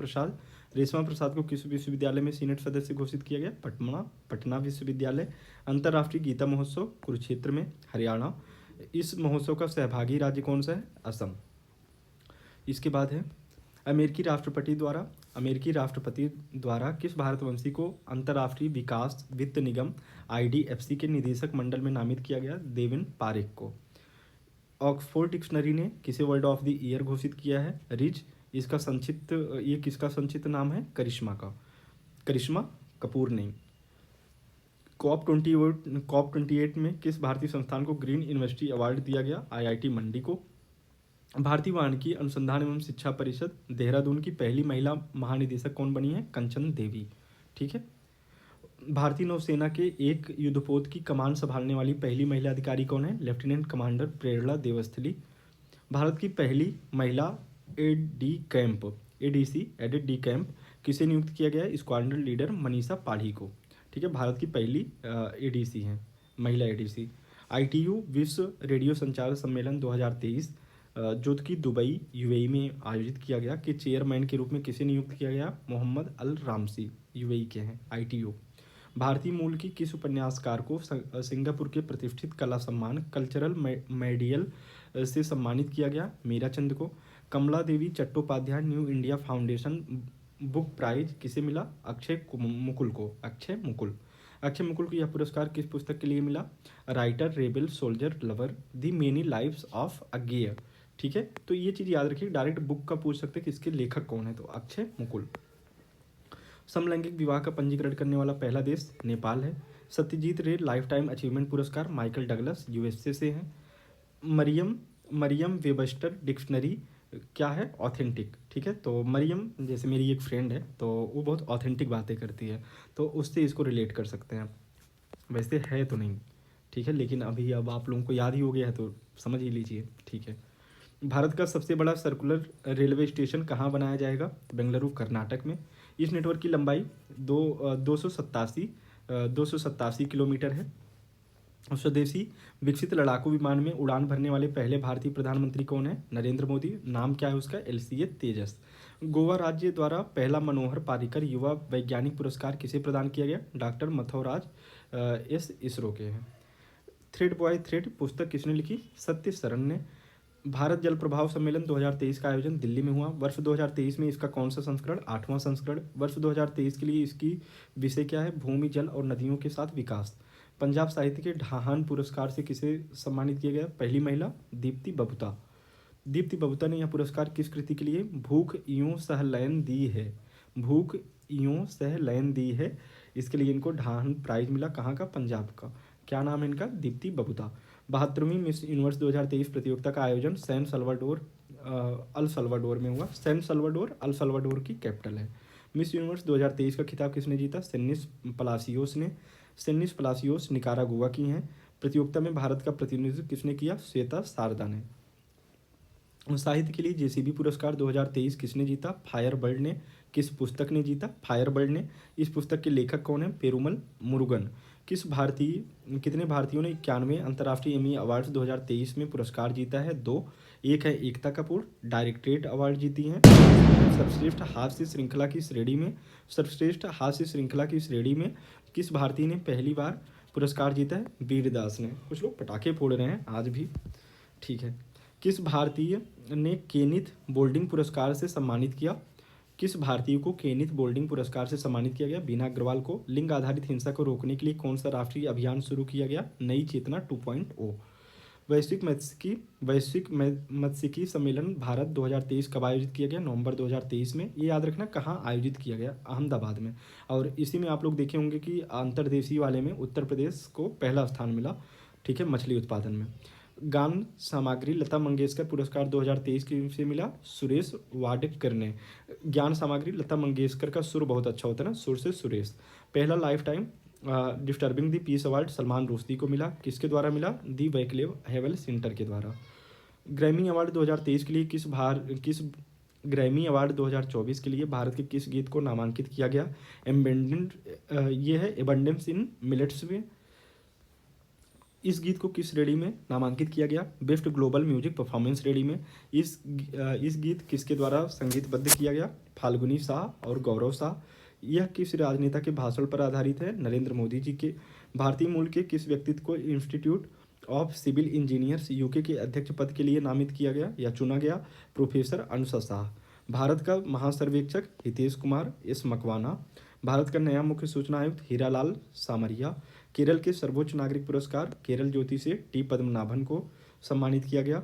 प्रसाद को किस विश्वविद्यालय में सीनेट सदस्य घोषित किया गया? पटना विश्वविद्यालय। अंतर्राष्ट्रीय गीता महोत्सव कुरुक्षेत्र में, हरियाणा। इस महोत्सव का सहभागी राज्य कौन सा है? असम। इसके बाद है अमेरिकी राष्ट्रपति द्वारा किस भारतवंशी को अंतर्राष्ट्रीय विकास वित्त निगम IDFC के निदेशक मंडल में नामित किया गया? देवेन पारेख को। ऑक्सफोर्ड डिक्शनरी ने किसे वर्ड ऑफ द ईयर घोषित किया है? रिच। ये किसका संक्षिप्त नाम है? करिश्मा कपूर नहीं। COP28 में किस भारतीय संस्थान को ग्रीन यूनिवर्सिटी अवार्ड दिया गया? IIT मंडी को। भारतीय वानिकी अनुसंधान एवं शिक्षा परिषद देहरादून की पहली महिला महानिदेशक कौन बनी है? कंचन देवी। ठीक है। भारतीय नौसेना के एक युद्धपोत की कमान संभालने वाली पहली महिला अधिकारी कौन है? लेफ्टिनेंट कमांडर प्रेरणा देवस्थली। भारत की पहली महिला एडिड डी कैंप किसे नियुक्त किया गया? स्क्वाड्रन लीडर मनीषा पाढ़ी को। ठीक है, भारत की पहली ADC हैं, महिला ADC। ITU विश्व रेडियो संचार सम्मेलन 2023 जो कि दुबई UAE में आयोजित किया गया के चेयरमैन के रूप में किसे नियुक्त किया गया? मोहम्मद अल रामसी, UAE के हैं ITU। भारतीय मूल की किस उपन्यासकार को सिंगापुर के प्रतिष्ठित कला सम्मान कल्चरल मेडियल से सम्मानित किया गया? मीराचंद को। Kamala Devi Chattopadhyay New India Foundation Book Prize किसे मिला? अक्षय मुकुल को। अक्षय मुकुल को यह पुरस्कार किस पुस्तक के लिए मिला? Writer rebel soldier lover the many lives of a gear. ठीक है, तो ये चीज़ याद रखिए, डायरेक्ट बुक का पूछ सकते हैं कि इसके लेखक कौन है, तो अक्षय मुकुल। समलैंगिक विवाह का पंजीकरण करने वाला पहला देश नेपाल है। सत्यजीत रे लाइफ टाइम अचीवमेंट पुरस्कार माइकल डगलस USA से हैं। मरियम वेबस्टर डिक्शनरी क्या है? ऑथेंटिक। ठीक है, तो मरियम जैसे मेरी एक फ्रेंड है, तो वो बहुत ऑथेंटिक बातें करती है, तो उससे इसको रिलेट कर सकते हैं। वैसे है तो नहीं, ठीक है, लेकिन अब आप लोगों को याद ही हो गया है तो समझ ही लीजिए। ठीक है। भारत का सबसे बड़ा सर्कुलर रेलवे स्टेशन कहाँ बनाया जाएगा? बेंगलुरु, कर्नाटक में। इस नेटवर्क की लंबाई 287 किलोमीटर है। स्वदेशी विकसित लड़ाकू विमान में उड़ान भरने वाले पहले भारतीय प्रधानमंत्री कौन है? नरेंद्र मोदी। नाम क्या है उसका? LCA तेजस। गोवा राज्य द्वारा पहला मनोहर पारिकर युवा वैज्ञानिक पुरस्कार किसे प्रदान किया गया? डॉक्टर मथुराज एस इसरो के हैं। थ्रेड बॉय थ्रेड पुस्तक किसने लिखी? सत्य सरन ने। भारत जल प्रभाव सम्मेलन 2023 का आयोजन दिल्ली में हुआ। वर्ष 2023 में इसका कौन सा संस्करण? 8वां संस्करण। वर्ष 2023 के लिए इसकी विषय क्या है? भूमि, जल और नदियों के साथ विकास। पंजाब साहित्य के ढाहन पुरस्कार से किसे सम्मानित किया गया? पहली महिला दीप्ति बबूता। दीप्ति बबूता ने यह पुरस्कार किस कृति के लिए? भूख इयों सह लयन दी है। भूख इयों सह लयन दी है, इसके लिए इनको ढाहन प्राइज मिला। कहाँ का? पंजाब का। क्या नाम है इनका? दीप्ति बबूता। 72वीं मिस यूनिवर्स 2023 प्रतियोगिता का आयोजन सैन सल्वाडोर अल सल्वाडोर में हुआ। सैन सल्वाडोर अल सल्वाडोर की कैपिटल है। मिस यूनिवर्स 2023 का खिताब किसने जीता? सेनिस पलासियोस ने। सेनिस पलासियोस निकारागुआ की हैं। प्रतियोगिता में भारत का प्रतिनिधित्व किसने किया? श्वेता शारदा ने। साहित्य के लिए जेसीबी पुरस्कार 2023 किसने जीता? फायरबर्ड ने। किस पुस्तक ने जीता? फायरबर्ड ने। इस पुस्तक के लेखक कौन है? पेरुमल मुरुगन। कितने भारतीयों ने 91 अंतर्राष्ट्रीय एमी अवार्ड्स 2023 में पुरस्कार जीता है? 2। एक है एकता कपूर, डायरेक्टरेट अवार्ड जीती हैं। सर्वश्रेष्ठ हास्य श्रृंखला की श्रेणी में किस भारतीय ने पहली बार पुरस्कार जीता है? वीरदास ने। कुछ लोग पटाखे फोड़ रहे हैं आज भी, ठीक है। किस भारतीय ने केनिथ बोल्डिंग पुरस्कार से सम्मानित किया? किस भारतीय को केनिथ बोल्डिंग पुरस्कार से सम्मानित किया गया? बीना अग्रवाल को। लिंग आधारित हिंसा को रोकने के लिए कौन सा राष्ट्रीय अभियान शुरू किया गया? नई चेतना 2.0। वैश्विक मत्स्यिकी सम्मेलन भारत 2023 कब आयोजित किया गया? नवंबर 2023 में। ये याद रखना कहाँ आयोजित किया गया? अहमदाबाद में। और इसी में आप लोग देखे होंगे कि अंतर्देशीय वाले में उत्तर प्रदेश को पहला स्थान मिला, ठीक है, मछली उत्पादन में। गान सामग्री लता मंगेशकर पुरस्कार 2023 की से मिला सुरेश वाडकर ने। ज्ञान सामग्री लता मंगेशकर का सुर बहुत अच्छा होता है ना, सुर से सुरेश। पहला लाइफ टाइम डिस्टर्बिंग दी पीस अवार्ड सलमान रुश्दी को मिला। किसके द्वारा मिला? दी वैक्लेव हेवल सेंटर के द्वारा। ग्रैमी अवार्ड 2023 के लिए किस ग्रैमी अवार्ड 2024 के लिए भारत के किस गीत को नामांकित किया गया? ये है एबंडेंस इन मिलेट्स में। इस गीत को किस श्रेणी में नामांकित किया गया? बेस्ट ग्लोबल म्यूजिक परफॉर्मेंस श्रेणी में। इस गीत किसके द्वारा संगीतबद्ध किया गया? फाल्गुनी शाह और गौरव शाह। यह किस राजनेता के भाषण पर आधारित है? नरेंद्र मोदी जी के। भारतीय मूल के किस व्यक्तित्व को institute of civil engineers UK के अध्यक्ष पद के लिए नामित किया गया या चुना गया? प्रोफेसर अनुषा शाह। भारत का महासर्वेक्षक हितेश कुमार एस मकवाना। भारत का नया मुख्य सूचना आयुक्त हीरालाल सामरिया। केरल के सर्वोच्च नागरिक पुरस्कार केरल ज्योति से टी पद्मनाभन को सम्मानित किया गया।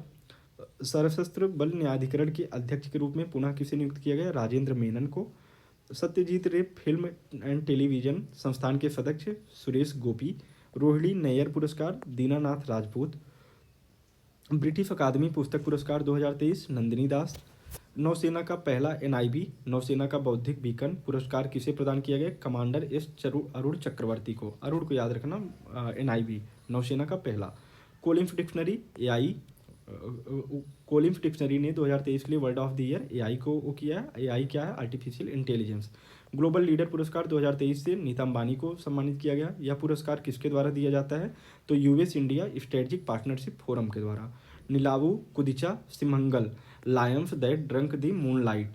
सशस्त्र बल न्यायाधिकरण के अध्यक्ष के रूप में पुनः किसे नियुक्त किया गया? राजेंद्र मेनन को। सत्यजीत रे फिल्म एंड टेलीविजन संस्थान के सदस्य सुरेश गोपी। रोहिणी नैयर पुरस्कार दीनानाथ राजपूत। ब्रिटिश अकादमी पुस्तक पुरस्कार 2023 नंदिनी दास। नौसेना का पहला NIB नौसेना का बौद्धिक बीकन पुरस्कार किसे प्रदान किया गया? कमांडर एस अरुण चक्रवर्ती को। अरुण को याद रखना, NIB नौसेना का पहला। कोलिम्स डिक्शनरी ने 2023 के लिए word of the year AI को किया है। AI क्या है? Artificial intelligence. ग्लोबल लीडर पुरस्कार 2023 से नीता अंबानी को सम्मानित किया गया। यह पुरस्कार किसके द्वारा दिया जाता है? तो US India strategic partnership forum के द्वारा। Nilavu Kudicha Simhangal lions that drunk the moonlight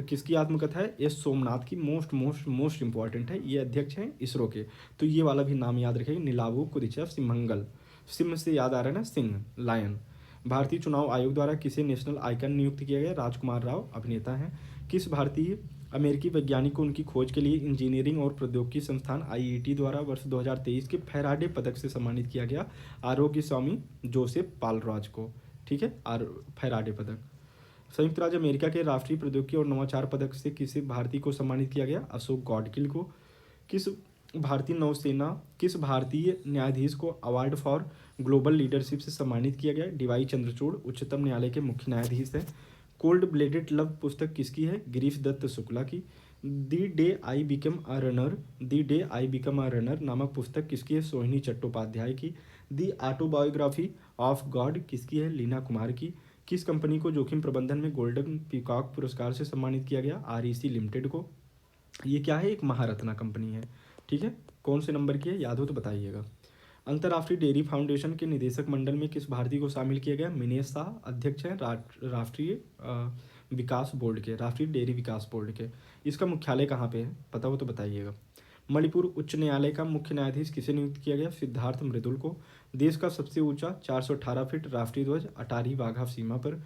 किसकी आत्मकथा है? एस सोमनाथ की। मोस्ट इंपॉर्टेंट है, ये अध्यक्ष हैं इसरो के। तो ये वाला भी नाम याद रखेंगे, नीलावू कुदिचा सिमंगल। सिंह से याद आ रहा है ना, सिंह लायन। भारतीय चुनाव आयोग द्वारा किसे नेशनल आइकन नियुक्त किया गया? राजकुमार राव अभिनेता हैं। किस भारतीय अमेरिकी वैज्ञानिक को उनकी खोज के लिए इंजीनियरिंग और प्रौद्योगिकी संस्थान IIT द्वारा वर्ष 2023 के फैराडे पदक से सम्मानित किया गया? आरोग्य स्वामी जोसेफ पालराज को, ठीक है, फैराडे पदक। संयुक्त राज्य अमेरिका के राष्ट्रीय प्रौद्योगिकी और नवाचार पदक से किसी भारतीय को सम्मानित किया गया? अशोक गॉडगिल को। किस भारतीय न्यायाधीश को अवार्ड फॉर ग्लोबल लीडरशिप से सम्मानित किया गया? DY चंद्रचूड़ उच्चतम न्यायालय के मुख्य न्यायाधीश हैं। कोल्ड ब्लेडेड लव पुस्तक किसकी है? गिरीश दत्त शुक्ला की। The day I become a runner नामक पुस्तक किसकी है? सोहिनी चट्टोपाध्याय की। दी ऑटोबायोग्राफी ऑफ गॉड किसकी है? लीना कुमार की। किस कंपनी को जोखिम प्रबंधन में गोल्डन पीकॉक पुरस्कार से सम्मानित किया गया? REC लिमिटेड को। ये क्या है? एक महारत्ना कंपनी है, ठीक है। कौन से नंबर की है? याद हो तो बताइएगा। अंतर्राष्ट्रीय डेयरी फाउंडेशन के निदेशक मंडल में किस भारतीय को शामिल किया गया? मिनेश शाह अध्यक्ष हैं राष्ट्रीय विकास बोर्ड के, राष्ट्रीय डेयरी विकास बोर्ड के। इसका मुख्यालय कहाँ पे है, पता हो तो बताइएगा। मणिपुर उच्च न्यायालय का मुख्य न्यायाधीश किसे नियुक्त किया गया, सिद्धार्थ मृदुल को। देश का सबसे ऊंचा 418 फीट राष्ट्रीय ध्वज अटारी वाघा सीमा पर।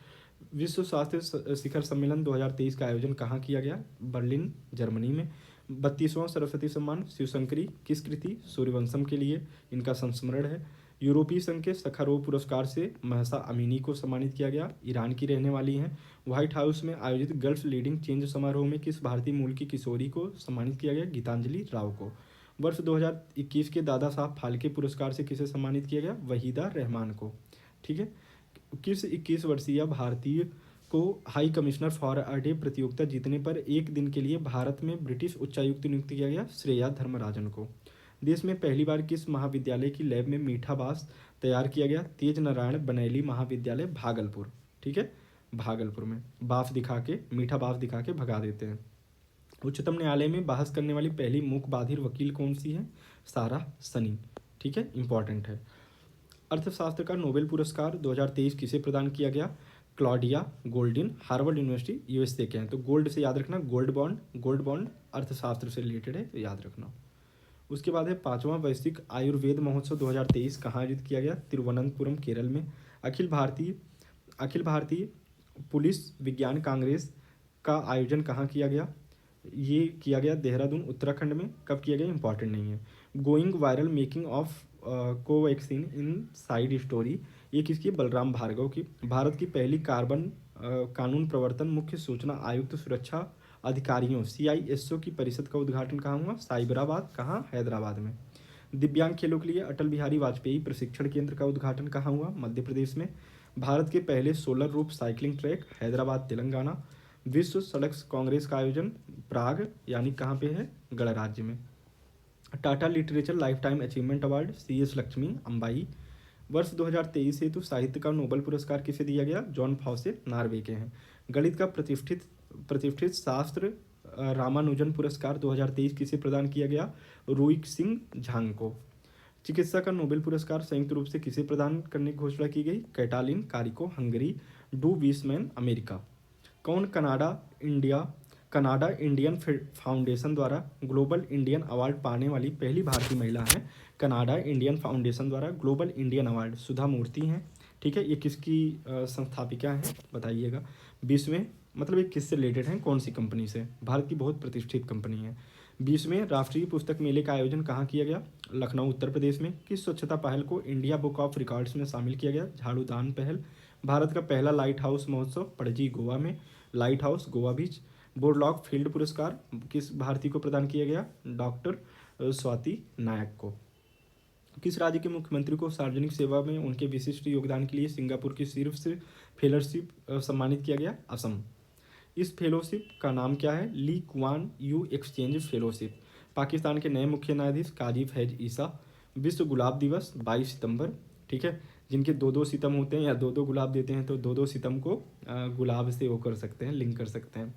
विश्व स्वास्थ्य शिखर सम्मेलन 2023 का आयोजन कहाँ किया गया, बर्लिन जर्मनी में। 32वां सरस्वती सम्मान शिवशंकरी किस कृति, सूर्यवंशम के लिए इनका संस्मरण है। यूरोपीय संघ के सखारोव पुरस्कार से महसा अमीनी को सम्मानित किया गया, ईरान की रहने वाली हैं। व्हाइट हाउस में आयोजित गर्ल्स लीडिंग चेंज समारोह में किस भारतीय मूल की किशोरी को सम्मानित किया गया, गीतांजलि राव को। वर्ष 2021 के दादा साहब फाल्के पुरस्कार से किसे सम्मानित किया गया, वहीदा रहमान को। ठीक है। किस 21 वर्षीय भारतीय को high commissioner for a day प्रतियोगिता जीतने पर एक दिन के लिए भारत में ब्रिटिश उच्चायुक्त नियुक्त किया गया, श्रेया धर्मराजन को। देश में पहली बार किस महाविद्यालय की लैब में मीठा बांस तैयार किया गया, तेज नारायण बनैली महाविद्यालय भागलपुर। ठीक है, भागलपुर में बांस दिखा के, मीठा बांस दिखा के भगा देते हैं। उच्चतम न्यायालय में बहस करने वाली पहली मूक बाधिर वकील कौन सी है, सारा सनी। ठीक है, इंपॉर्टेंट है। अर्थशास्त्र का नोबेल पुरस्कार 2023 किसे प्रदान किया गया, Claudia Goldin, Harvard university USA के हैं। तो गोल्ड से याद रखना, गोल्ड बॉन्ड अर्थशास्त्र से रिलेटेड है, तो याद रखना। उसके बाद है 5वां वैश्विक आयुर्वेद महोत्सव 2023 कहाँ आयोजित किया गया, तिरुवनंतपुरम केरल में। अखिल भारतीय पुलिस विज्ञान कांग्रेस का आयोजन कहाँ किया गया, ये किया गया देहरादून उत्तराखंड में। कब किया गया, इंपॉर्टेंट नहीं है। Going viral making of Covaxin in side story, ये किसकी, बलराम भार्गव की। भारत की पहली कार्बन कानून प्रवर्तन मुख्य सूचना आयुक्त सुरक्षा अधिकारियों CISO की परिषद का उद्घाटन कहाँ हुआ, साइबराबाद, कहाँ, हैदराबाद में। दिव्यांग खेलों के लिए अटल बिहारी वाजपेयी प्रशिक्षण केंद्र का उद्घाटन कहाँ हुआ, मध्य प्रदेश में। भारत के पहले solar roof cycling track, Hyderabad Telangana. विश्व सड़क कांग्रेस का आयोजन प्राग यानी कहाँ पे है, गणराज्य में। Tata literature life time achievement award CS Lakshmi Ambai. वर्ष 2023 हेतु साहित्य का नोबेल पुरस्कार किसे दिया गया, जॉन फॉसे, नार्वे के हैं। गणित का प्रतिष्ठित शास्त्र रामानुजन पुरस्कार 2023 किसे प्रदान किया गया, रुइक सिंह झांग को। चिकित्सा का नोबेल पुरस्कार संयुक्त रूप से किसे प्रदान करने की घोषणा की गई, Katalin Kariko Hungary, do Weismann America. कौन कनाडा इंडियन फाउंडेशन द्वारा ग्लोबल इंडियन अवार्ड पाने वाली पहली भारतीय महिला है, कनाडा इंडियन फाउंडेशन द्वारा ग्लोबल इंडियन अवार्ड सुधा मूर्ति हैं। ठीक है, ये किसकी संस्थापिका हैं बताइएगा। 20वें मतलब ये किससे रिलेटेड हैं, कौन सी कंपनी से, भारत की बहुत प्रतिष्ठित कंपनी है। 20वें राष्ट्रीय पुस्तक मेले का आयोजन कहाँ किया गया, लखनऊ उत्तर प्रदेश में। किस स्वच्छता पहल को इंडिया बुक ऑफ रिकॉर्ड्स में शामिल किया गया, झाड़ू दान पहल। भारत का पहला लाइट हाउस महोत्सव पणजी गोवा में, लाइट हाउस गोवा बीच। बोरलॉग फील्ड पुरस्कार किस भारतीय को प्रदान किया गया, डॉक्टर स्वाति नायक को। किस राज्य के मुख्यमंत्री को सार्वजनिक सेवा में उनके विशिष्ट योगदान के लिए सिंगापुर की शीर्ष फेलोशिप सम्मानित किया गया, असम। इस फेलोशिप का नाम क्या है, Lee Kuan Yew exchange fellowship. Pakistan के नए मुख्य न्यायाधीश काजी फैज ईसा। विश्व गुलाब दिवस 22 सितंबर। ठीक है, जिनके 2-2 सितम होते हैं या 2-2 गुलाब देते हैं तो 2-2 सितम को गुलाब से वो कर सकते हैं, लिंक कर सकते हैं।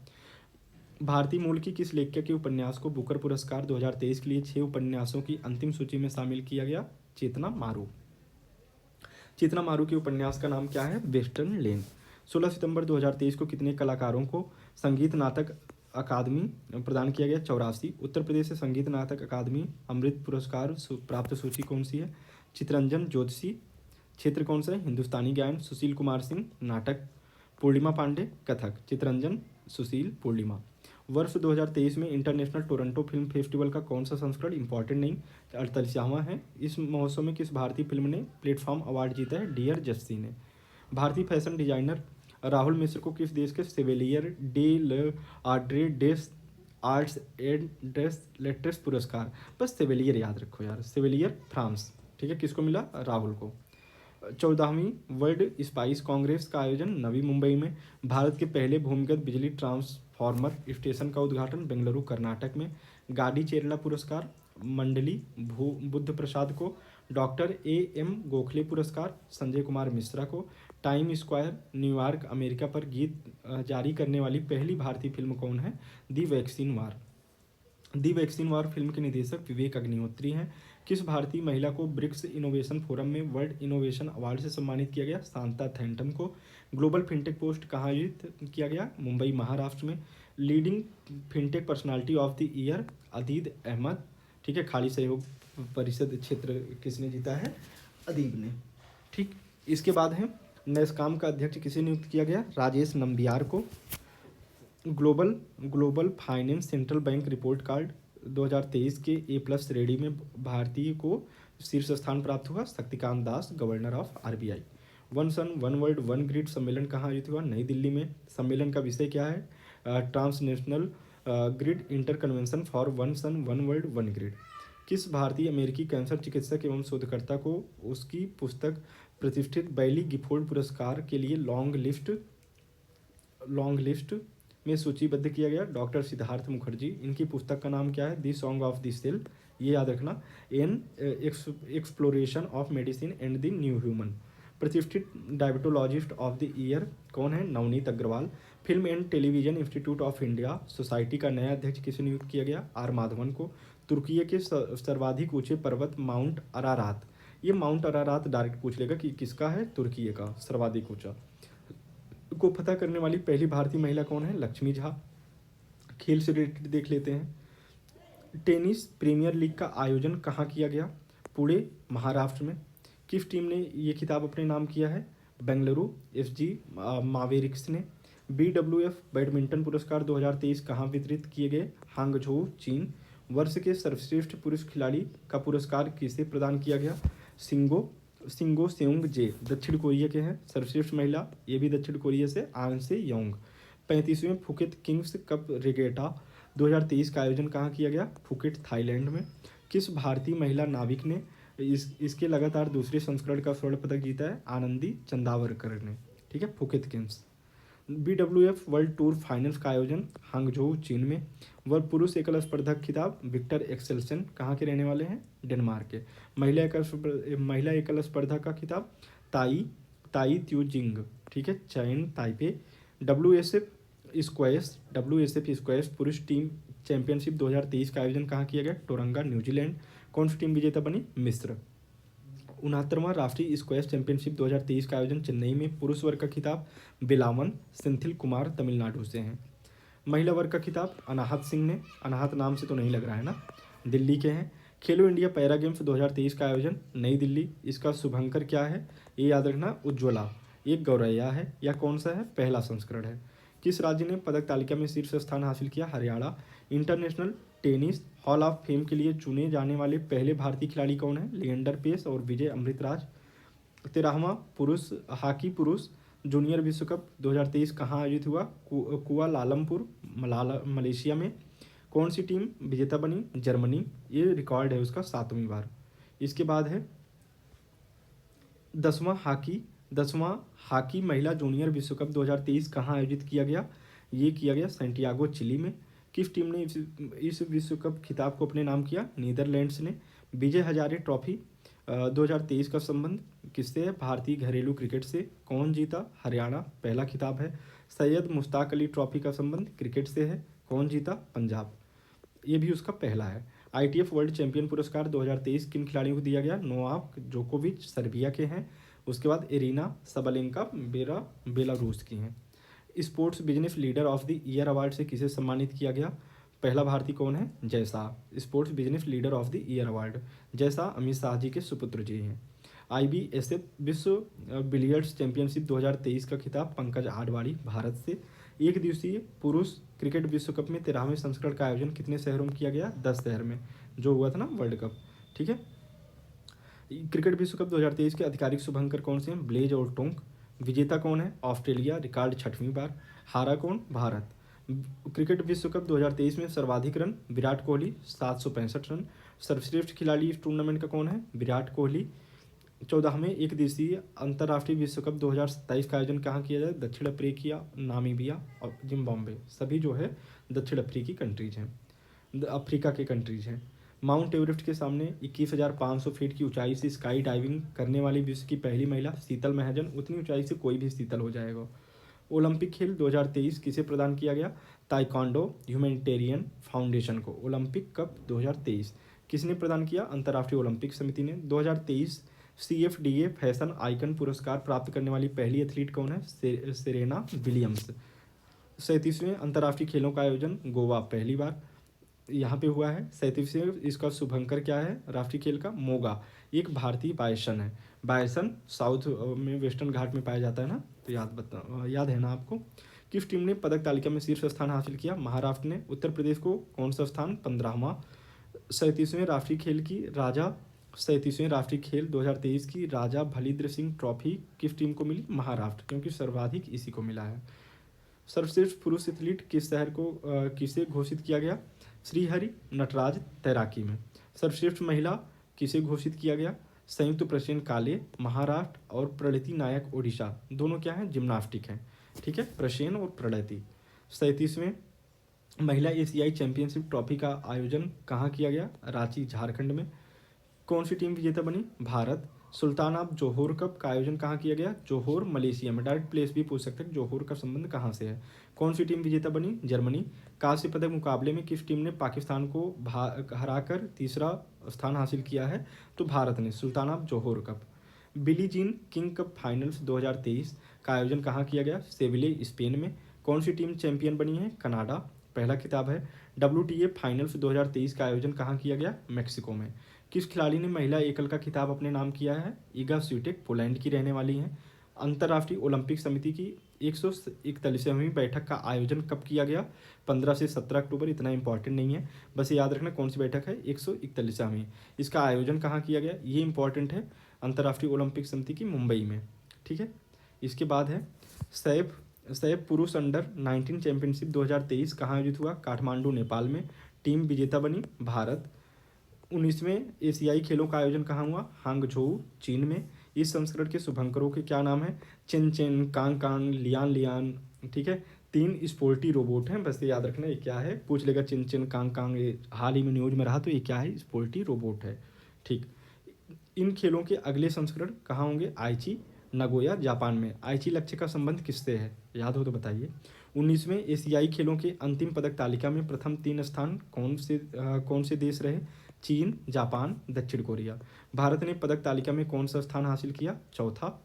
भारतीय मूल की किस लेखक के उपन्यास को बुकर पुरस्कार 2023 के लिए 6 उपन्यासों की अंतिम सूची में शामिल किया गया, चेतना मारू। चेतना मारू के उपन्यास का नाम क्या है, वेस्टर्न लेन। 16 सितंबर 2023 को कितने कलाकारों को संगीत नाटक अकादमी प्रदान किया गया, 84। उत्तर प्रदेश से संगीत नाटक अकादमी अमृत पुरस्कार प्राप्त सूची कौन सी है, चित्रंजन ज्योतिषी। क्षेत्र कौन सा है, हिंदुस्तानी गायन। सुशील कुमार सिंह नाटक। पूर्णिमा पांडे कथक। चित्रंजन सुशील पूर्णिमा। वर्ष 2023 में इंटरनेशनल टोरंटो फिल्म फेस्टिवल का कौन सा संस्करण, इंपॉर्टेंट नहीं, 48वां है। इस महोत्सव में किस भारतीय फिल्म ने प्लेटफॉर्म अवार्ड जीता है, डियर जस्सी ने। भारतीय फैशन डिजाइनर राहुल मिश्र को किस देश के Chevalier de l'Ordre des Arts and des Lettres पुरस्कार, बस सेवेलियर याद रखो यार, सेवेलियर फ्रांस। ठीक है, किसको मिला, राहुल को। 14वीं वर्ल्ड स्पाइस कांग्रेस का आयोजन नवी मुंबई में। भारत के पहले भूमिगत बिजली ट्रांसफार्मर स्टेशन का उद्घाटन बेंगलुरु कर्नाटक में। गाडी चेरला पुरस्कार मंडली बुद्ध प्रसाद को। डॉक्टर AM गोखले पुरस्कार संजय कुमार मिश्रा को। टाइम स्क्वायर न्यूयॉर्क अमेरिका पर गीत जारी करने वाली पहली भारतीय फिल्म कौन है, दी वैक्सीन वार। दी वैक्सीन वार फिल्म के निर्देशक विवेक अग्निहोत्री हैं। किस भारतीय महिला को ब्रिक्स इनोवेशन फोरम में वर्ल्ड इनोवेशन अवार्ड से सम्मानित किया गया? शांता थैंटम को। ग्लोबल फिनटेक पोस्ट कहाँ आयोजित किया गया? मुंबई महाराष्ट्र में। Leading fintech personality of the year Adeeb Ahmed, ठीक है। खाड़ी सहयोग परिषद क्षेत्र किसने जीता है? अदीब ने, ठीक। इसके बाद है नेस्काम का अध्यक्ष किसे नियुक्त किया गया? राजेश नंबियार को। Global finance central bank report card 2023 के A+ श्रेणी में भारतीय को शीर्ष स्थान प्राप्त हुआ? Shaktikanta Das, governor of RBI। One sun one world one grid सम्मेलन कहाँ आयोजित हुआ? नई दिल्ली में। सम्मेलन का विषय क्या है? Transnational grid inter convention for one sun one world one grid. किस भारतीय अमेरिकी कैंसर चिकित्सक एवं शोधकर्ता को उसकी पुस्तक प्रतिष्ठित बैली गिफोर्ड पुरस्कार के लिए लॉन्ग लिस्ट में सूचीबद्ध किया गया? डॉक्टर सिद्धार्थ मुखर्जी। इनकी पुस्तक का नाम क्या है? The song of the cell, ये याद रखना। An exploration of medicine and the new human. प्रतिष्ठित डायबिटोलॉजिस्ट ऑफ द ईयर कौन है? Navneet Agarwal. Film and television institute of India society का नया अध्यक्ष किसे नियुक्त किया गया? R माधवन को। तुर्की के सर्वाधिक ऊंचे पर्वत माउंट अरारात, ये माउंट अरारात डायरेक्ट पूछ लेगा कि किसका है? तुर्की का सर्वाधिक ऊंचा। को फतह करने वाली पहली भारतीय महिला कौन है? लक्ष्मी झा। खेल से रिलेटेड देख लेते हैं। टेनिस प्रीमियर लीग का आयोजन कहाँ किया गया? पुणे महाराष्ट्र में। किस टीम ने ये खिताब अपने नाम किया है? बेंगलुरु FG मावेरिक्स ने। BWF बैडमिंटन पुरस्कार 2023 कहाँ वितरित किए गए? हांगझोउ चीन। वर्ष के सर्वश्रेष्ठ पुरुष खिलाड़ी का पुरस्कार किसे प्रदान किया गया? सिंगो सेउंग जे, दक्षिण कोरिया के हैं। सर्वश्रेष्ठ महिला, ये भी दक्षिण कोरिया से, आन से योंग। 35वें फुकेट किंग्स कप रेगेटा 2023 का आयोजन कहाँ किया गया? फुकेट थाईलैंड में। किस भारतीय महिला नाविक ने इसके लगातार दूसरे संस्करण का स्वर्ण पदक जीता है? आनंदी चंदावरकर ने, ठीक है। Phuket Kings. BWF world tour finals का आयोजन हांगझोउ चीन में। वह पुरुष एकल स्पर्धक खिताब विक्टर एक्सेल्सन कहाँ के रहने वाले हैं? डेनमार्क के। महिला एकल स्पर्धा का खिताब ताई त्यूजिंग, ठीक है, चैन ताइपे। WSF स्क्वैश पुरुष टीम चैंपियनशिप 2023 का आयोजन कहाँ किया गया? टोरंगा न्यूजीलैंड। कौन सी टीम विजेता बनी? मिस्र। 69वां राष्ट्रीय स्क्वैश चैंपियनशिप 2023 का आयोजन चेन्नई में। पुरुष वर्ग का खिताब बिलावन सेंथिल कुमार तमिलनाडु से हैं। महिला वर्ग का खिताब अनाहत सिंह ने, अनाहत नाम से तो नहीं लग रहा है ना, दिल्ली के हैं। खेलो इंडिया पैरा गेम्स 2023 का आयोजन नई दिल्ली। इसका शुभंकर क्या है? ये याद रखना, उज्ज्वला। एक गौरैया है या कौन सा है? पहला संस्करण है। किस राज्य ने पदक तालिका में शीर्ष स्थान हासिल किया? Haryana. International tennis hall of fame के लिए चुने जाने वाले पहले भारतीय खिलाड़ी कौन है? लिएंडर पेस और विजय अमृतराज। 13वां पुरुष हॉकी पुरुष जूनियर विश्व कप 2023 कहाँ आयोजित हुआ? कुआलालंपुर मलेशिया में। कौन सी टीम विजेता बनी? जर्मनी। ये रिकॉर्ड है उसका 7वीं बार। इसके बाद है 10वां हॉकी महिला जूनियर विश्व कप 2023 कहाँ आयोजित किया गया? ये किया गया सैंटियागो चिली में। किस टीम ने इस विश्व कप खिताब को अपने नाम किया? नीदरलैंड्स ने। विजय हजारे ट्रॉफी 2023 का संबंध किससे है? भारतीय घरेलू क्रिकेट से। कौन जीता? हरियाणा, पहला खिताब है। सैयद मुश्ताक अली ट्रॉफी का संबंध क्रिकेट से है। कौन जीता? पंजाब, ये भी उसका पहला है। ITF वर्ल्ड चैंपियन पुरस्कार 2023 किन खिलाड़ियों को दिया गया? नोवाक जोकोविच सर्बिया के हैं। उसके बाद एरिना सबलेंका बेलारूस की हैं। Sports business leader of the year award से किसे सम्मानित किया गया? पहला भारतीय कौन है? Jay Shah. Sports business leader of the year award Jay Shah Amit Shah ji के सुपुत्र जी हैं। IBSF विश्व बिलियर्ड्स चैंपियनशिप 2023 का खिताब पंकज आडवाणी भारत से। एक दिवसीय पुरुष क्रिकेट विश्व कप में 13वें संस्करण का आयोजन कितने शहरों में किया गया? 10 शहर में, जो हुआ था ना वर्ल्ड कप, ठीक है। क्रिकेट विश्व कप 2023 के आधिकारिक शुभंकर कौन से हैं? ब्लेज और टोंक। विजेता कौन है? ऑस्ट्रेलिया, रिकॉर्ड 6वीं बार। हारा कौन? भारत। क्रिकेट विश्व कप 2023 में सर्वाधिक रन विराट कोहली 765 रन। सर्वश्रेष्ठ खिलाड़ी इस टूर्नामेंट का कौन है? विराट कोहली। 14वें एक दिवसीय अंतर्राष्ट्रीय विश्व कप 2027 का आयोजन कहाँ किया जाए? दक्षिण अफ्रीका, नामीबिया और जिम्बाब्वे, सभी जो है दक्षिण अफ्रीकी कंट्रीज हैं, अफ्रीका के कंट्रीज हैं। माउंट एवरेस्ट के सामने 21,500 फीट की ऊंचाई से स्काई डाइविंग करने वाली विश्व की पहली महिला शीतल महाजन। उतनी ऊंचाई से कोई भी शीतल हो जाएगा। ओलंपिक खेल 2023 किसे प्रदान किया गया? ताइक्वांडो ह्यूमैनिटेरियन फाउंडेशन को। ओलंपिक कप 2023 किसने प्रदान किया? अंतर्राष्ट्रीय ओलंपिक समिति ने। 2023 CFDA फैशन आइकन पुरस्कार प्राप्त करने वाली पहली एथलीट कौन है? Serena Williams. 37वें अंतर्राष्ट्रीय खेलों का आयोजन गोवा पहली बार यहाँ पे हुआ है। 37वें इसका शुभंकर क्या है राष्ट्रीय खेल का? मोगा, एक भारतीय बायसन है। बायसन साउथ में वेस्टर्न घाट में पाया जाता है ना, तो याद है ना आपको। किस टीम ने पदक तालिका में शीर्ष स्थान हासिल किया? महाराष्ट्र ने। उत्तर प्रदेश को कौन सा स्थान? 15वां। 37वें राष्ट्रीय खेल की राजा 37वें राष्ट्रीय खेल 2023 की राजा भलीद्र सिंह ट्रॉफी किस टीम को मिली? महाराष्ट्र, क्योंकि सर्वाधिक इसी को मिला है। सर्वश्रेष्ठ पुरुष एथलीट किस शहर को किसे घोषित किया गया? श्रीहरि नटराज तैराकी में। सर्वश्रेष्ठ महिला किसे घोषित किया गया? संयुक्त प्रसेन काले महाराष्ट्र और प्रणति नायक ओडिशा, दोनों क्या हैं? जिम्नास्टिक हैं। ठीक है, प्रसेन और प्रणति। 37वें महिला एशियाई चैंपियनशिप ट्रॉफी का आयोजन कहाँ किया गया? रांची झारखंड में। कौन सी टीम विजेता बनी? भारत। सुल्तान ऑफ जोहोर कप का आयोजन कहाँ किया गया? जोहोर मलेशिया में। डायरेक्ट प्लेस भी पूछ सकते हैं, जोहोर का संबंध कहाँ से है। कौन सी टीम विजेता बनी? जर्मनी। कांस्य पदक मुकाबले में किस टीम ने पाकिस्तान को हराकर तीसरा स्थान हासिल किया है? तो भारत ने, Sultan of Johor Cup. Billie Jean King Cup finals 2023 का आयोजन कहाँ किया गया? सेविले स्पेन में। कौन सी टीम चैंपियन बनी है? कनाडा, पहला खिताब है। WTA फाइनल्स 2023 का आयोजन कहाँ किया गया? मेक्सिको में। किस खिलाड़ी ने महिला एकल का खिताब अपने नाम किया है? ईगा स्वीटेक, पोलैंड की रहने वाली हैं। अंतर्राष्ट्रीय ओलंपिक समिति की 141वीं बैठक का आयोजन कब किया गया? 15 से 17 अक्टूबर। इतना इंपॉर्टेंट नहीं है, बस याद रखना कौन सी बैठक है? 141वीं। इसका आयोजन कहाँ किया गया? ये इंपॉर्टेंट है, अंतर्राष्ट्रीय ओलंपिक समिति की मुंबई में। ठीक है, इसके बाद है सैफ पुरुष अंडर 19 चैंपियनशिप 2023 कहाँ आयोजित हुआ? काठमांडू नेपाल में। टीम विजेता बनी भारत। 19वें एशियाई खेलों का आयोजन कहाँ हुआ? हांगझोउ चीन में। इस संस्करण के शुभंकरों के क्या नाम है? Chen Chen, Kang Kang, Lian Lian. ठीक है, 3 स्पोर्टी रोबोट हैं, बस याद रखना ये क्या है, पूछ लेगा। चिन चिन कांग कांग, ये हाल ही में न्यूज में रहा, तो ये क्या है? स्पोर्टी रोबोट है। ठीक, इन खेलों के अगले संस्करण कहाँ होंगे? आईची नगोया जापान में। आईची लक्ष्य का संबंध किससे है? याद हो तो बताइए। 19वें एशियाई खेलों के अंतिम पदक तालिका में प्रथम 3 स्थान कौन से देश रहे? चीन, जापान, दक्षिण कोरिया। भारत ने पदक तालिका में कौन सा स्थान हासिल किया? चौथा।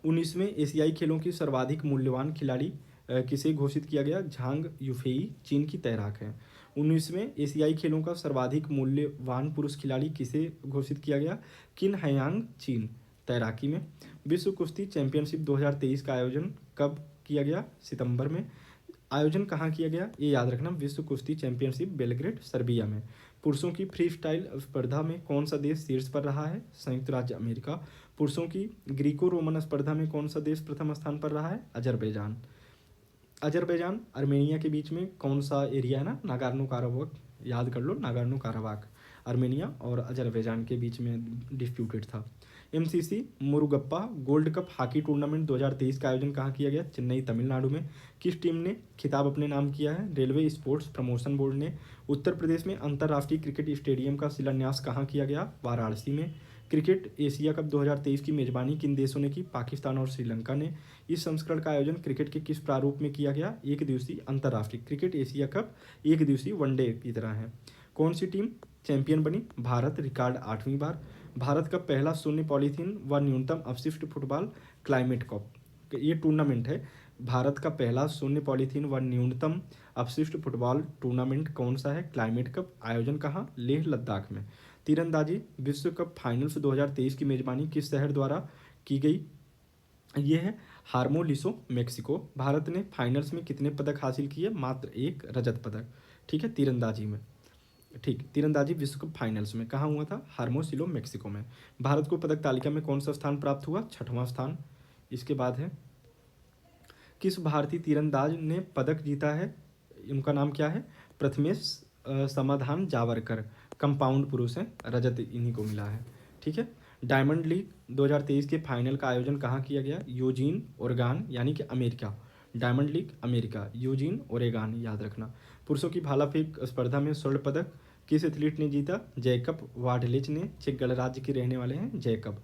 19वें एशियाई खेलों की सर्वाधिक मूल्यवान खिलाड़ी किसे घोषित किया गया? झांग युफेई, चीन की तैराक है। 19वें एशियाई खेलों का सर्वाधिक मूल्यवान पुरुष खिलाड़ी किसे घोषित किया गया? किन हयांग, चीन, तैराकी में। विश्व कुश्ती चैंपियनशिप 2023 का आयोजन कब किया गया? सितंबर में। आयोजन कहाँ किया गया? ये याद रखना, विश्व कुश्ती चैंपियनशिप बेलग्रेड, सर्बिया में। पुरुषों की फ्री स्टाइल स्पर्धा में कौन सा देश शीर्ष पर रहा है? संयुक्त राज्य अमेरिका। पुरुषों की ग्रीको रोमन स्पर्धा में कौन सा देश प्रथम स्थान पर रहा है? अजरबैजान। अजरबैजान आर्मेनिया के बीच में कौन सा एरिया है ना? नागार्नो काराबाख, याद कर लो, नागार्नो काराबाख आर्मेनिया और अजरबैजान के बीच में डिस्प्यूटेड था। MCC Murugappa gold cup hockey tournament 2023 का आयोजन कहाँ किया गया? चेन्नई, तमिलनाडु में। किस टीम ने खिताब अपने नाम किया है? रेलवे स्पोर्ट्स प्रमोशन बोर्ड ने। उत्तर प्रदेश में अंतर्राष्ट्रीय क्रिकेट स्टेडियम का शिलान्यास कहाँ किया गया? वाराणसी में। क्रिकेट एशिया कप 2023 की मेजबानी किन देशों ने की? पाकिस्तान और श्रीलंका ने। इस संस्करण का आयोजन क्रिकेट के किस प्रारूप में किया गया? एक दिवसीय अंतर्राष्ट्रीय क्रिकेट एशिया कप एक दिवसीय वनडे की तरह है। कौन सी टीम चैंपियन बनी? भारत, रिकॉर्ड 8वीं बार। भारत का पहला शून्य पॉलीथीन व न्यूनतम अपशिष्ट फुटबॉल क्लाइमेट कप, ये टूर्नामेंट है। भारत का पहला शून्य पॉलीथीन व न्यूनतम अपशिष्ट फुटबॉल टूर्नामेंट कौन सा है? Climate cup. आयोजन कहाँ? लेह लद्दाख में। तीरंदाजी विश्व कप फाइनल्स 2023 की मेजबानी किस शहर द्वारा की गई? ये है हार्मोलिसो, मेक्सिको। भारत ने फाइनल्स में कितने पदक हासिल किए? मात्र 1 रजत पदक। ठीक है, तीरंदाजी में। ठीक, तीरंदाजी विश्व कप फाइनल्स में कहाँ हुआ था? हार्मोसिलो, मेक्सिको में। भारत को पदक तालिका में कौन सा स्थान प्राप्त हुआ? 6वां स्थान। इसके बाद है किस भारतीय तीरंदाज ने पदक जीता है? उनका नाम क्या है? प्रथमेश समाधान जावरकर, कंपाउंड पुरुष हैं, रजत इन्हीं को मिला है। ठीक है, डायमंड लीग 2023 के फाइनल का आयोजन कहाँ किया गया? यूजीन, ओरेगॉन, यानी कि America. Diamond league America, Eugene, Oregon, याद रखना। पुरुषों की भाला फेंक स्पर्धा में स्वर्ण पदक किस एथलीट ने जीता? जैकब वाडलेच ने, चेक गणराज्य के रहने वाले हैं जैकब।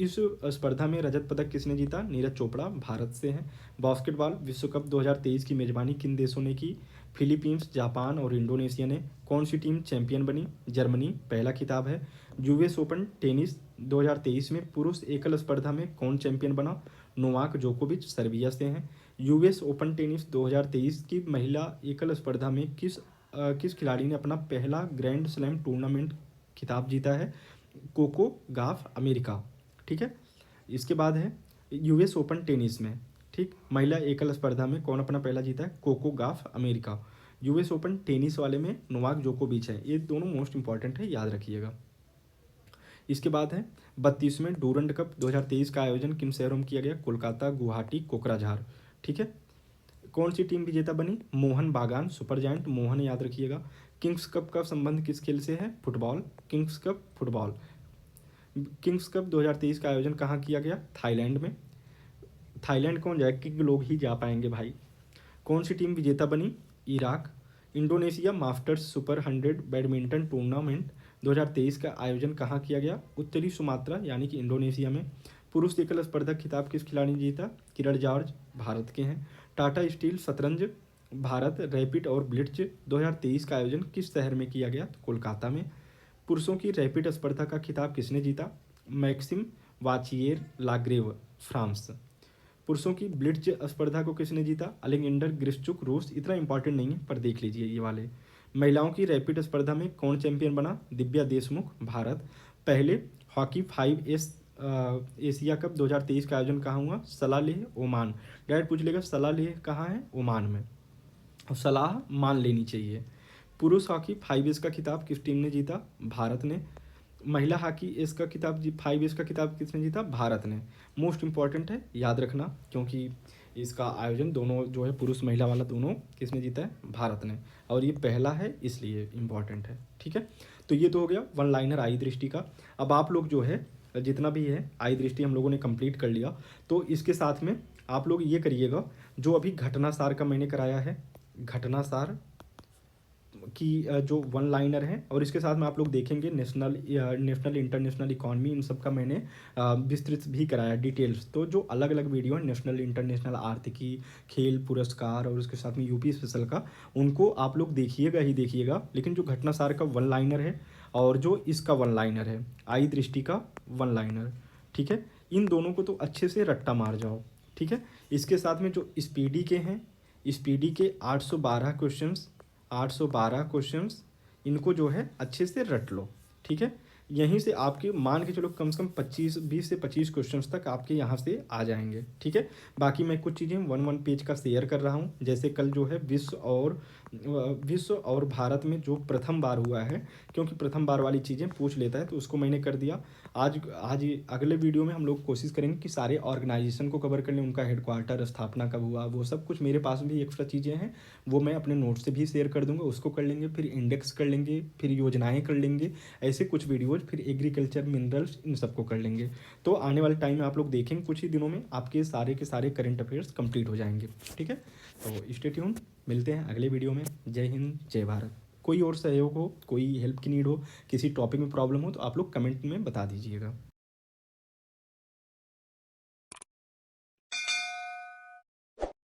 इस स्पर्धा में रजत पदक किसने जीता? नीरज चोपड़ा भारत से हैं। बास्केटबॉल विश्व कप 2023 की मेजबानी किन देशों ने की? फिलीपींस, जापान और इंडोनेशिया ने। कौन सी टीम चैंपियन बनी? जर्मनी, पहला खिताब है। यूएस ओपन टेनिस 2023 में पुरुष एकल स्पर्धा में कौन चैंपियन बना? नोवाक जोकोविच सर्बिया से हैं। यूएस ओपन टेनिस 2023 की महिला एकल स्पर्धा में किस खिलाड़ी ने अपना पहला ग्रैंड स्लैम टूर्नामेंट खिताब जीता है? Cocoa गाफ, America. ठीक है, इसके बाद है यूएस ओपन टेनिस में, ठीक, महिला एकल स्पर्धा में कौन अपना पहला जीता है? Cocoa गाफ, America. US open tennis वाले में नोवाक जोकोविच है। ये दोनों मोस्ट इंपॉर्टेंट है, याद रखिएगा। इसके बाद है 32वें डूरंड कप 2023 का आयोजन किन शहरों में किया गया? कोलकाता, गुवाहाटी, कोकराझार। ठीक है, कौन सी टीम विजेता बनी? मोहन बागान सुपर जायंट, मोहन याद रखिएगा। किंग्स कप का संबंध किस खेल से है? Football, Kings cup football. Kings cup 2023 का आयोजन कहाँ किया गया? थाईलैंड में। थाईलैंड कौन जाए? किंग लोग ही जा पाएंगे भाई। कौन सी टीम विजेता बनी? Iraq. Indonesia masters super 100 badminton tournament 2023 का आयोजन कहाँ किया गया? उत्तरी सुमात्रा यानी कि इंडोनेशिया में। पुरुष एकल स्पर्धक खिताब किस खिलाड़ी ने जीता? किरण जॉर्ज भारत के हैं। टाटा स्टील शतरंज भारत रैपिड और ब्लिट्ज 2023 का आयोजन किस शहर में किया गया? तो कोलकाता में। पुरुषों की रैपिड स्पर्धा का खिताब किसने जीता? Maxime Vachier Lagrave, France. पुरुषों की ब्लिट्ज स्पर्धा को किसने जीता? अलेक्जेंडर ग्रिश्चुक, रूस। इतना इंपॉर्टेंट नहीं है पर देख लीजिए ये वाले। महिलाओं की रैपिड स्पर्धा में कौन चैंपियन बना? दिव्या देशमुख, भारत। पहले हॉकी 5S एशिया कप 2023 का आयोजन कहाँ हुआ? सलालेह, ओमान। डायरेक्ट पूछ लेगा सलालेह कहाँ है? ओमान में। और सलाह मान लेनी चाहिए। पुरुष हॉकी 5S का खिताब किस टीम ने जीता? भारत ने। महिला हॉकी एस का खिताब 5S का खिताब किसने जीता? भारत ने। मोस्ट इंपॉर्टेंट है, याद रखना, क्योंकि इसका आयोजन दोनों जो है पुरुष महिला वाला दोनों किसने जीता है? भारत ने। और ये पहला है इसलिए इम्पॉर्टेंट है। ठीक है, तो ये तो हो गया वन लाइनर आई दृष्टि का। अब आप लोग जो है जितना भी है आई दृष्टि हम लोगों ने कंप्लीट कर लिया, तो इसके साथ में आप लोग ये करिएगा, जो अभी घटना सार का मैंने कराया है, घटना सार की जो वन लाइनर है, और इसके साथ में आप लोग देखेंगे नेशनल इंटरनेशनल इकॉनमी, इन सब का मैंने विस्तृत भी कराया डिटेल्स। तो जो अलग अलग वीडियो है नेशनल इंटरनेशनल आर्थिकी, खेल पुरस्कार और उसके साथ में यूपी स्पेशल का, उनको आप लोग देखिएगा ही देखिएगा। लेकिन जो घटना सार का वन लाइनर है और जो इसका वन लाइनर है आई दृष्टि का वन लाइनर, ठीक है, इन दोनों को तो अच्छे से रट्टा मार जाओ। ठीक है, इसके साथ में जो स्पीडी के हैं, स्पीडी के 812 क्वेश्चंस इनको जो है अच्छे से रट लो। ठीक है, यहीं से आपके मान के चलो कम से कम 20 से 25 क्वेश्चंस तक आपके यहाँ से आ जाएंगे। ठीक है, बाकी मैं कुछ चीज़ें वन पेज का शेयर कर रहा हूँ। जैसे कल जो है विश्व और भारत में जो प्रथम बार हुआ है, क्योंकि प्रथम बार वाली चीज़ें पूछ लेता है तो उसको मैंने कर दिया। आज अगले वीडियो में हम लोग कोशिश करेंगे कि सारे ऑर्गेनाइजेशन को कवर कर लें, उनका हेडक्वार्टर स्थापना कब हुआ, वो सब कुछ मेरे पास भी एक्स्ट्रा चीज़ें हैं, वो मैं अपने नोट से भी शेयर कर दूंगा, उसको कर लेंगे। फिर इंडेक्स कर लेंगे, फिर योजनाएं कर लेंगे, ऐसे कुछ वीडियोज, फिर एग्रीकल्चर, मिनरल्स, इन सबको कर लेंगे। तो आने वाले टाइम में आप लोग देखेंगे कुछ ही दिनों में आपके सारे के सारे करंट अफेयर्स कंप्लीट हो जाएंगे। ठीक है, तो स्टे ट्यून, मिलते हैं अगले वीडियो में। जय हिंद, जय भारत। कोई और सहयोग हो, कोई हेल्प की नीड हो, किसी टॉपिक में प्रॉब्लम हो तो आप लोग कमेंट में बता दीजिएगा।